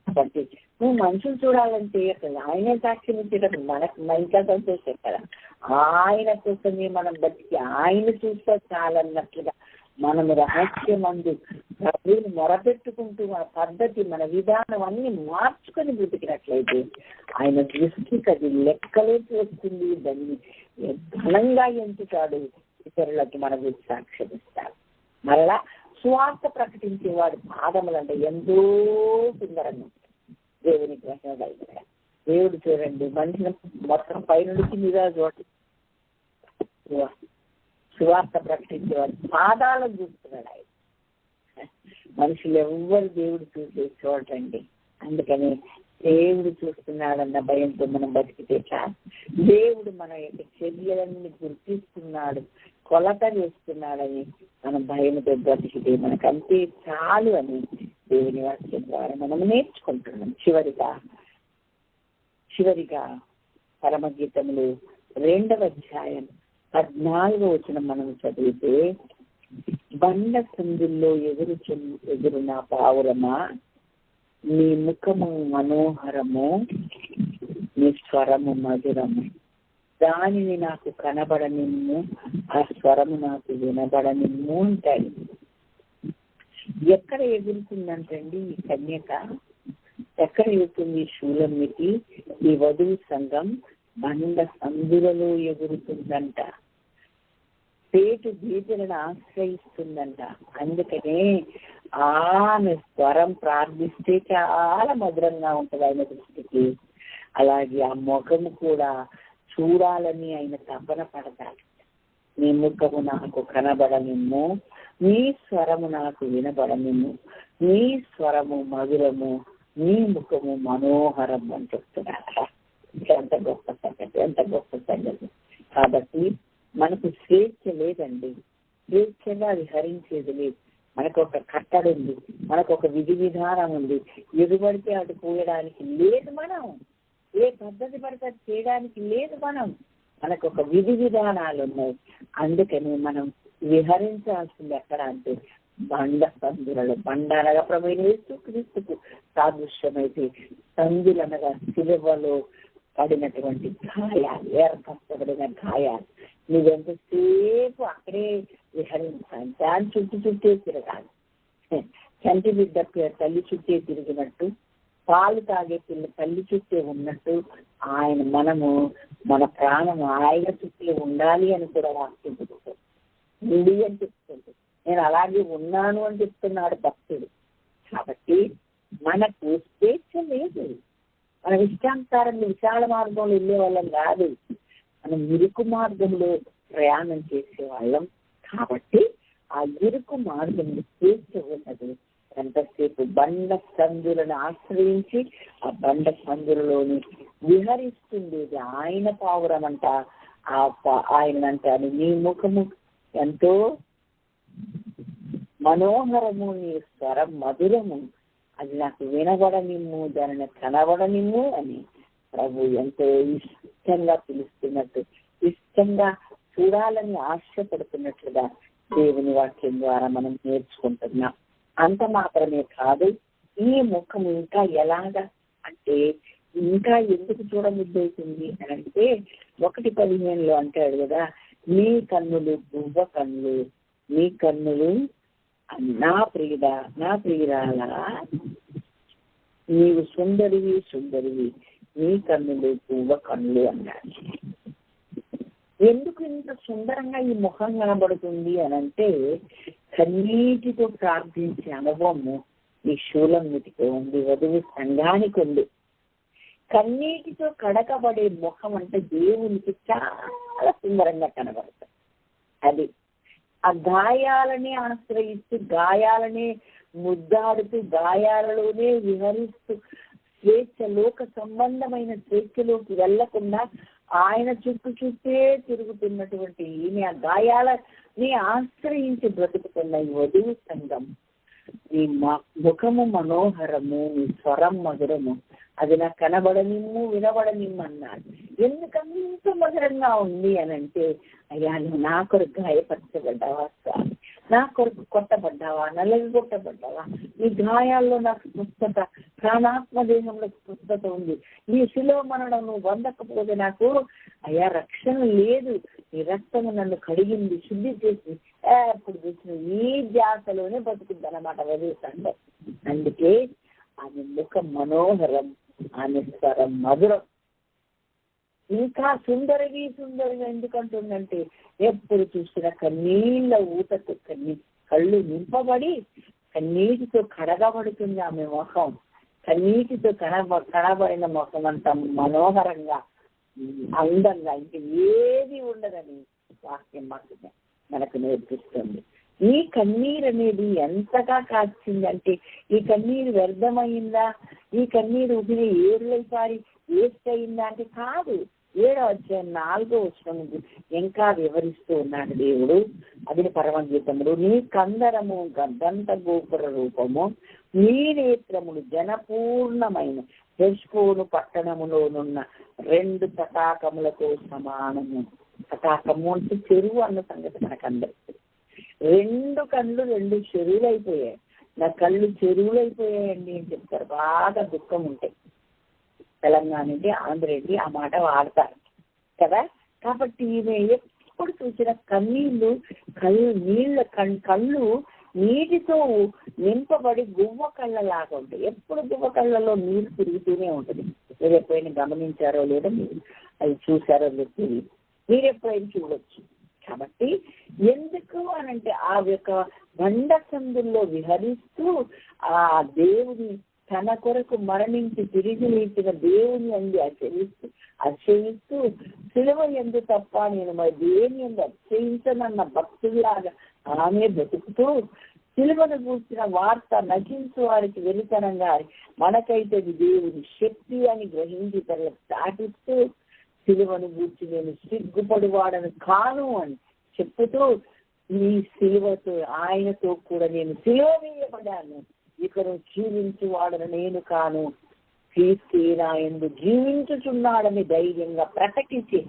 కాబట్టి నువ్వు మనుషులు చూడాలంటే ఆయనే సాక్ష్యం ఇచ్చేటప్పుడు మనకు ఇంకా సంతోషం కదా. ఆయన కోసమే మనం బతికి ఆయన చూస్తే చాలన్నట్లుగా మనము రహస్యమందు ప్రభువుని మొరపెట్టుకుంటూ మన పద్ధతి, మన విధానం అన్ని మార్చుకొని బ్రతికినట్లయితే ఆయన దృష్టికి అది లెక్కలోకి వస్తుంది. దాన్ని ఘనంగా ఎంచుతాడు. ఇతరులకి మన గురించి సాక్ష్యం ఇస్తాడు. మరలా సువార్త ప్రకటించే వాడి పాదములంటే ఎంతో సుందరంగా ఉంటాయి. దేవునికి మహిమ. దేవుడు చూడండి, మనిషిని మొత్తం పైనుంచి మీద చూడండి, సువార్త ప్రకటించే వాడి పాదాలను చూస్తున్నాడు ఆయన. మనుషులు ఎవ్వరు దేవుడు చూసే చూడండి. అందుకని దేవుడు చూస్తున్నాడన్న భయంతో మనం బతికితే చాలు. దేవుడు మన యొక్క చర్యలన్నీ గుర్తిస్తున్నాడు, కొలత చేస్తున్నాడని మనం భయంతో బ్రతికితే మనకంతే చాలు అని దేవుని వాక్యం ద్వారా మనం నేర్చుకుంటున్నాం. చివరిగా పరమగీతములు 2వ అధ్యాయం 14వ వచనం మనం చదివితే, బండ సందుల్లో ఎగురు నా పావురమా, నీ ముఖము మనోహరము, నీ స్వరము మధురము, దానిని నాకు కనబడనిమ్ము, ఆ స్వరము నాకు వినబడనిమ్ము అంటాడు. ఎక్కడ ఎగురుతుందంటండి ఈ కన్యక? ఎక్కడ ఎగురుతుంది శూలమ్మికి? ఈ వధువు సంఘం బండ సందులలో ఎగురుతుందంట, పేటు గీతలను ఆశ్రయిస్తుందంట. అందుకనే ఆమె స్వరం ప్రార్థిస్తే చాలా మధురంగా ఉంటుంది ఆయన దృష్టికి. అలాగే ఆ ముఖము కూడా చూడాలని ఆయన తపన పడతాడు. నీ ముఖము నాకు కనబడనిమ్ము, నీ స్వరము నాకు వినబడనిమ్ము, నీ స్వరము మధురము, నీ ముఖము మనోహరం అని చెప్తున్నాడు. ఎంత గొప్ప సంగతి, ఎంత గొప్ప సంగతి. కాబట్టి మనకు స్వేచ్ఛ లేదండి, స్వేచ్ఛగా విహరించేది లేదు. మనకు ఒక కట్టడి ఉంది, మనకు ఒక విధి విధానం ఉంది. ఎదుబడితే అటు పోయడానికి లేదు, మనం ఏ పద్ధతి పడితే చేయడానికి లేదు. మనకు ఒక విధి విధానాలు ఉన్నాయి. అందుకని మనం విహరించాల్సింది ఎక్కడ అంటే బండ సందులలో. బండ అనగా ప్రభువైన యేసుక్రీస్తుకు సాదృశ్యమైతే, సందులనగా సిలువలో పడినటువంటి గాయాలు, ఏర్పరచబడిన గాయాలు. నువ్వెంతసేపు అక్కడే విహరించాలి, దాని చుట్టూ తిరగాలి. చంటి బిడ్డ తల్లి చుట్టే తిరిగినట్టు, పాలు తాగే పిల్ల తల్లి చుట్టే ఉన్నట్టు మన ప్రాణము ఆయన చుట్టే ఉండాలి అని కూడా వాక్యం చెప్తుంది. ఉంది అని చెప్తుంది. నేను అలాగే ఉన్నాను అని చెప్తున్నాడు భక్తుడు. కాబట్టి మనకు స్వేచ్ఛ లేదు. మన ఇష్టానుసారంగా విశాల మార్గంలో వెళ్ళే వాళ్ళం కాదు, మనం ఇరుకు మార్గంలో ప్రయాణం చేసే వాళ్ళం. కాబట్టి ఆ ఇరుకు మార్గంలో స్వేచ్ఛ ఉన్నది. ఎంతసేపు బండ సందులను ఆశ్రయించి ఆ బండ సందులలోని విహరిస్తుండేది ఆయన పావురం అంట. ఆయన అంటారు, నీ ముఖము ఎంతో మనోహరము, నీ స్వరం మధురము, అది నాకు వినబడనిమ్ము, దానిని కనబడనిమ్ము అని ప్రభు ఎంతో ఇష్టంగా పిలుస్తున్నట్టు, ఇష్టంగా చూడాలని ఆశపడుతున్నట్లుగా దేవుని వాక్యం ద్వారా మనం నేర్చుకుంటున్నాం. అంత మాత్రమే కాదు, ఈ ముఖం ఇంకా ఎలాగా అంటే, ఇంకా ఎందుకు చూడముద్దవుతుంది అని అంటే 1:15 అంటాడు కదా, నీ కన్నులు గువ్వ కన్నులు, నీ కన్నులు నా ప్రియురాల, నీవు సుందరివి, నీ కన్నులు గువ్వ కన్నులు అన్నాడు. ఎందుకు ఇంత సుందరంగా ఈ ముఖం కనబడుతుంది అని అంటే, కన్నీటితో ప్రార్థించే అనుభవము ఈ శూలమ్మిటికి ఉంది, వధువు సంఘానికి ఉంది. కన్నీటితో కడకబడే ముఖం అంటే దేవునికి చాలా సుందరంగా కనబడుతుంది. అది ఆ గాయాలనే ఆశ్రయిస్తూ, గాయాలనే ముద్దాడుతూ, గాయాలలోనే విహరిస్తూ, లోక సంబంధమైన స్వేచ్ఛలోకి వెళ్లకుండా ఆయన చుట్టే తిరుగుతున్నటువంటి ఈమె ఆ గాయాలని ఆశ్రయించి బ్రతుకుతున్న ఈ వధువు సంఘం. నీ ముఖము మనోహరము, నీ స్వరం మధురము, అది నాకు కనబడనిమ్ము, వినబడనిమ్ము అన్నాడు. ఎందుకంటే ఇంత మధురంగా ఉంది అని అంటే, అయ్యా నువ్వు నా కొరకు గాయపరచబడ్డావా స్వామి, నా కొరకు కొట్టబడ్డావా, నలగొట్టబడ్డావా, నీ గాయాల్లో నాకు స్వస్థత, ప్రాణాత్మ దేహంలో స్వస్థత ఉంది. నీ శిలువ మరణం నువ్వు పొందకపోతే నాకు అయ్యా రక్షణ లేదు. నీ రక్తము నన్ను కడిగింది, శుద్ధి చేసి ఎప్పుడు చూసిన ఈ ధ్యాసలోనే బతుకుద్దన్నమాట వదిలేసండి. అందుకే ఆమె ముఖం మనోహరం, ఆమె స్వరం మధురం. ఇంకా సుందరివి ఎందుకంటుందంటే, ఎప్పుడు చూసినా కన్నీళ్ళ ఊతకు కళ్ళు నింపబడి కన్నీటితో కడగబడుతుంది ఆమె ముఖం. కన్నీటితో కనబడిన ముఖం అంతా మనోహరంగా, అందంగా, ఇంక ఏది ఉండదని వాక్యం మనకు నేర్పిస్తుంది. ఈ కన్నీరు అనేది ఎంతగా కాచిందంటే, ఈ కన్నీరు వ్యర్థమైందా, ఈ కన్నీరు ఉగిరి ఏరులైపారి వేస్ట్ అయిందా అంటే కాదు. 7వ అధ్యాయం 4వ వచనం ఇంకా వివరిస్తూ ఉన్నాడు దేవుడు. అది పరమగీతములు, నీ కందరము గద్దంత గోపుర రూపము, నీ నేత్రములు జనపూర్ణమైన హెష్బోను పట్టణములోనున్న 2 తటాకములతో సమానము. తటాకము అంటే చెరువు అన్న సంగతి మనకు అందరికీ. 2 కళ్ళు 2 చెరువులు అయిపోయాయి. నా కళ్ళు చెరువులు అయిపోయాయండి అని చెప్తారు. బాగా దుఃఖం ఉంటాయి. తెలంగాణ ఏంటి, ఆంధ్ర ఏంటి ఆ మాట వాడతారు కదా. కాబట్టి ఈమె ఎప్పుడు చూసిన కన్నీళ్ళు, కళ్ళు నీటితో నింపబడి గువ్వ కళ్ళలాగా ఉంటాయి. ఎప్పుడు గువ్వ కళ్ళలో నీరు తిరుగుతూనే ఉంటుంది. మీరు ఎప్పుడైనా గమనించారో లేదో, మీరు అది చూసారో లేదు, మీరు ఎప్పుడైనా చూడొచ్చు. కాబట్టి ఎందుకు అనంటే ఆ యొక్క బండ సందుల్లో విహరిస్తూ ఆ దేవుని తన కొరకు మరణించి తిరిగి లేచిన దేవుని అంది అతిశయిస్తూ సిలువ ఎందు తప్ప నేను మరి దేని ఎందు అతిశయించనన్న భక్తులాగా ఆమె బ్రతుకుతూ సిలువను కూర్చిన వార్త నశించు వారికి వెలితనంగా మనకైతే దేవుని శక్తి అని గ్రహించి తనకు దాటిస్తూ సిలువను గూర్చి నేను సిగ్గుపడివాడను కాను అని చెప్పుతూ ఈ సిలువతో ఆయనతో కూడా నేను సిలువ వేయబడ్డాను, ఇక్కడ జీవించువాడను నేను కాను, క్రీస్తు నా యందు జీవించుచున్నాడని ధైర్యంగా ప్రకటించి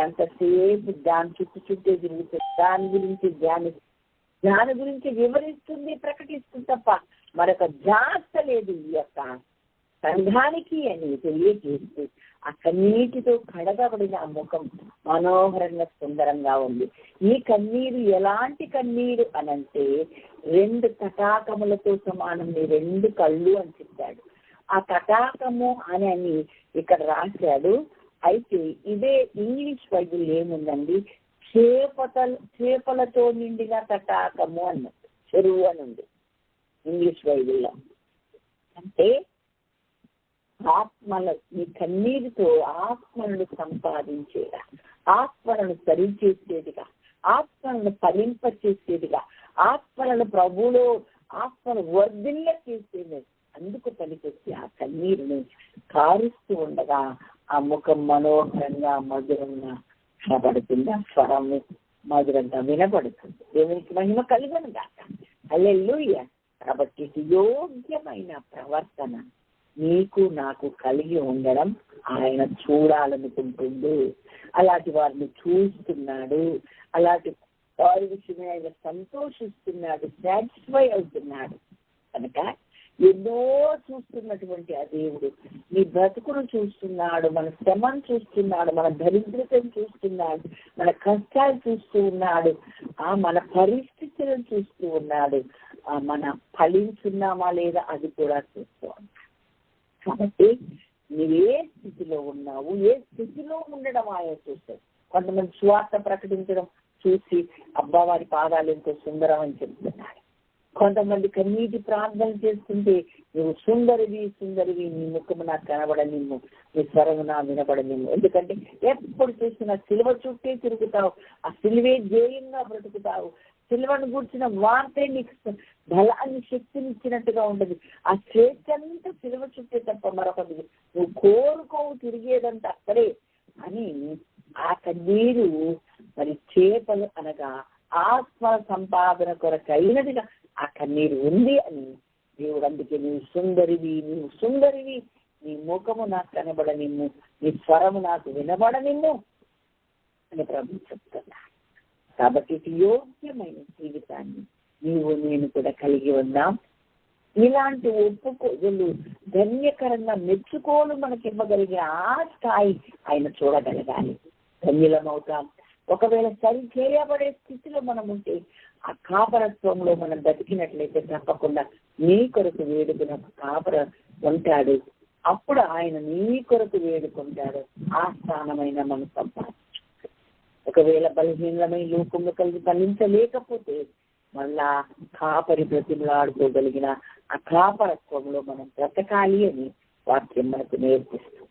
ఎంతసేపు దాని చుట్టూ తిరుగుతుంది. దాని గురించి వివరిస్తుంది, ప్రకటిస్తుంది తప్ప మరొక జాస్త లేదు. ఈ యొక్క సంఘానికి అని తెలియజేస్తూ ఆ కన్నీటితో కడగబడిన ఆ ముఖం మనోహరంగా సుందరంగా ఉంది. ఈ కన్నీరు ఎలాంటి కన్నీరు అనంటే 2 తటాకములతో సమానం, 2 కళ్ళు అని చెప్పాడు. ఆ తటాకము అని ఇక్కడ రాశాడు. అయితే ఇదే ఇంగ్లీష్ బైబిల్ ఏముందండి, చేపలతో నిండిన తటాకము అన్నట్టు, చెరువు అని ఉంది ఇంగ్లీష్ బైబిల్లో. అంటే ఈ కన్నీరుతో ఆత్మలను సంపాదించేలా, ఆత్మలను సరిచేసేదిగా, ఆత్మలను ఫలింపచేసేదిగా, ఆత్మలను ప్రభువులో ఆత్మను వర్ధిల్ల చేసేది. అందుకు పనికొచ్చి ఆ కన్నీరుని కారుస్తూ ఉండగా ఆ ముఖం మనోహరంగా మధురంగా కనబడుతుంది. ఆ స్వరం మధురంగా వినబడుతుంది. దేవునికి మహిమ కలుగును గాక. హల్లెలూయా. కాబట్టి యోగ్యమైన ప్రవర్తన నీకు నాకు కలిగి ఉండడం ఆయన చూడాలనుకుంటుంది. అలాంటి వారిని చూస్తున్నాడు, అలాంటి వారి విషయమే ఆయన సంతోషిస్తున్నాడు, సాటిస్ఫై అవుతున్నాడు. కనుక ఎన్నో చూస్తున్నటువంటి ఆ దేవుడు నీ బ్రతుకును చూస్తున్నాడు, మన శ్రమను చూస్తున్నాడు, మన దరిద్రతను చూస్తున్నాడు, మన కష్టాలు చూస్తూ ఉన్నాడు, మన పరిస్థితులను చూస్తూ ఉన్నాడు, మన ఫలించున్నామా లేదా అది కూడా చూస్తూ ఉన్నాడు. కాబట్టి నువ్వు ఏ స్థితిలో ఉన్నావు, ఏ స్థితిలో ఉండడం ఆయన చూస్తాడు. కొంతమంది స్వార్థ ప్రకటించడం చూసి అబ్బా వారి పాదాలు ఎంతో సుందరం అని చెప్తున్నాడు. కొంతమంది కన్నీటి ప్రార్థన చేస్తుంటే నువ్వు సుందరివి, నీ ముఖము నాకు కనబడనిమ్ము, నీ స్వరము నా వినబడనిమ్ము. ఎందుకంటే ఎప్పుడు చూసినా సిలువ చుట్టే తిరుగుతావు, ఆ సిలువే ధ్యేయంగా బ్రతుకుతావు. సిలువను కూర్చిన వార్తే నీకు బలాన్ని శక్తిని ఇచ్చినట్టుగా ఉంటుంది. ఆ స్వేచ్ఛ అంతా సిలువ చుట్టే తప్ప మరొకటి నువ్వు కోరుకోవు, తిరిగేదంతా అక్కడే అని ఆ కన్నీరు మరి చేపలు అనగా ఆత్మ సంపాదన కొరకైనదిగా ఆ కన్నీరు ఉంది అని దేవుడు. అందుకే నీవు సుందరివి, నీ ముఖము నాకు కనబడనిమ్ము, నీ స్వరము నాకు వినబడనిమ్ము అని ప్రభు చెప్తున్నా. కాబట్టి యోగ్యమైన జీవితాన్ని నీవు నేను కూడా కలిగి ఉన్నాం. ఇలాంటి ఒప్పుకోలు ధన్యకరంగా మెచ్చుకోలు మనకి ఇవ్వగలిగే ఆ స్థాయి ఆయన చూడగలగాలి. ధన్యులమవుతాం. ఒకవేళ సరి చేయబడే స్థితిలో మనం ఉంటే ఆ కాపరత్వంలో మనం బతికినట్లయితే తప్పకుండా నీ కొరకు వేడుకున్న కాపర ఉంటాడు. అప్పుడు ఆయన నీ కొరకు వేడుకుంటాడు. ఆ స్థానమైన మనం సంపాదించు. ఒకవేళ బలహీనమై లోకంలో కలిసి ఫలించలేకపోతే మళ్ళా కాపరి బ్రతిమలాడుకోగలిగిన ఆ కాపరత్వంలో మనం బ్రతకాలి అని వాక్యం మనకు నేర్పిస్తుంది.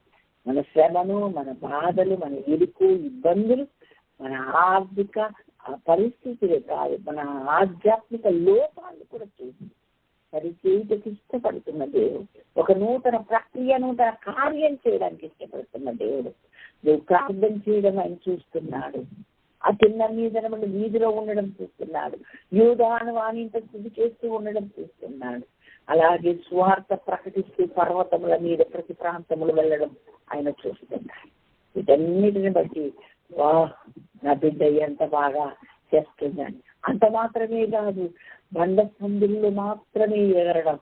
మన శ్రమను, మన బాధలు, మన ఇరుకు ఇబ్బందులు, మన ఆర్థిక పరిస్థితులే కాదు, మన ఆధ్యాత్మిక లోపాలను కూడా చూసి సరిచేయుటకు ఇష్టపడుతున్న దేవుడు, ఒక నూతన ప్రక్రియ, నూతన కార్యం చేయడానికి ఇష్టపడుతున్న దేవుడు. నువ్వు ప్రార్థన చేయడం ఆయన చూస్తున్నాడు. ఆ తిన్న మీద వీధిలో ఉండడం చూస్తున్నాడు. యూదాను వాణింత స్థితి చేస్తూ ఉండడం చూస్తున్నాడు. అలాగే స్వార్థ ప్రకటిస్తూ పర్వతముల మీద ప్రతి ప్రాంతములు వెళ్ళడం ఆయన చూస్తున్నారు. వీటన్నిటిని బట్టి వా నా బిడ్డ ఎంత బాగా చేస్తుందని. అంత మాత్రమే కాదు, బండ సందుల్లో మాత్రమే ఎగరడం,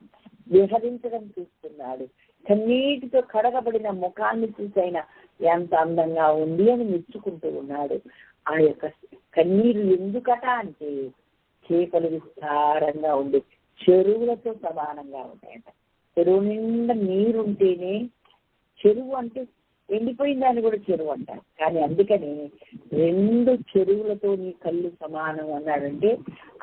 విహరించడం చూస్తున్నాడు. కన్నీటితో కడగబడిన ముఖాన్ని చూసైనా ఎంత అందంగా ఉంది అని మెచ్చుకుంటూ ఉన్నాడు. ఆ యొక్క కన్నీరు ఎందుకట అంటే చేపలు విస్తారంగా ఉండి చెరువులతో సమానంగా ఉంటాయంట. చెరువు నిండా నీరుంటేనే చెరువు అంటే ఎండిపోయిందని కూడా చెరువు అంటారు. కానీ అందుకని 2 చెరువులతో నీ కళ్ళు సమానం అన్నాడంటే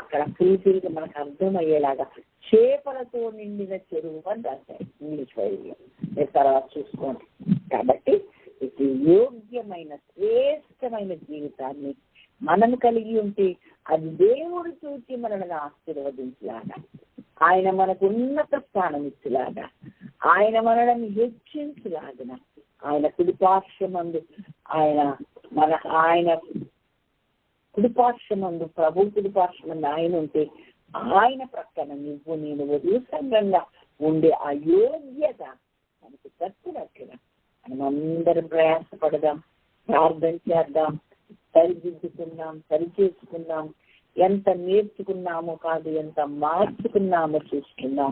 అక్కడ ఫుల్ఫిల్గా మనకు అర్థమయ్యేలాగా చేపలతో నిండిన చెరువు అని రాశారు ఇంగ్లీష్ వైద్యం. మీరు తర్వాత చూసుకోండి. కాబట్టి ఇది యోగ్యమైన శ్రేష్టమైన జీవితాన్ని మనం కలిగి ఉంటే అది దేవుడు చూసి మనల్ని ఆశీర్వదించలాగా, ఆయన మనకు ఉన్నత స్థానం ఇచ్చేలాగా, ఆయన మనల్ని హెచ్చించలాగిన, ఆయన కుడిపార్శ్వమందు ఆయన కుడిపార్శ్వమందు ప్రభు కుడిపార్శ్వమందు ఆయన ఉంటే ఆయన ప్రక్కన నువ్వు నేను వధువు సంఘంగా ఉండే ఆ యోగ్యత మనకు దక్కినట్లుగా మనం అందరం ప్రయాసపడదాం, ప్రార్థన చేద్దాం, సరిదిద్దుకుందాం, సరిచేసుకుందాం. ఎంత నేర్చుకున్నామో కాదు, ఎంత మార్చుకున్నామో చూసుకుందాం.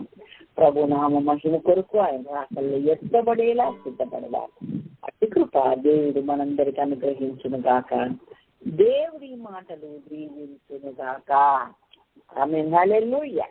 ప్రభు నామ మహిమ కొరకు ఆయన అసలు ఎత్తబడేలా సిద్ధపడదాం. అట్టి కృప దేవుడు మనందరికి అనుగ్రహించును గాక. దేవుడి మాటలు దీవించును గాక. ఆమేన్. హల్లెలూయా.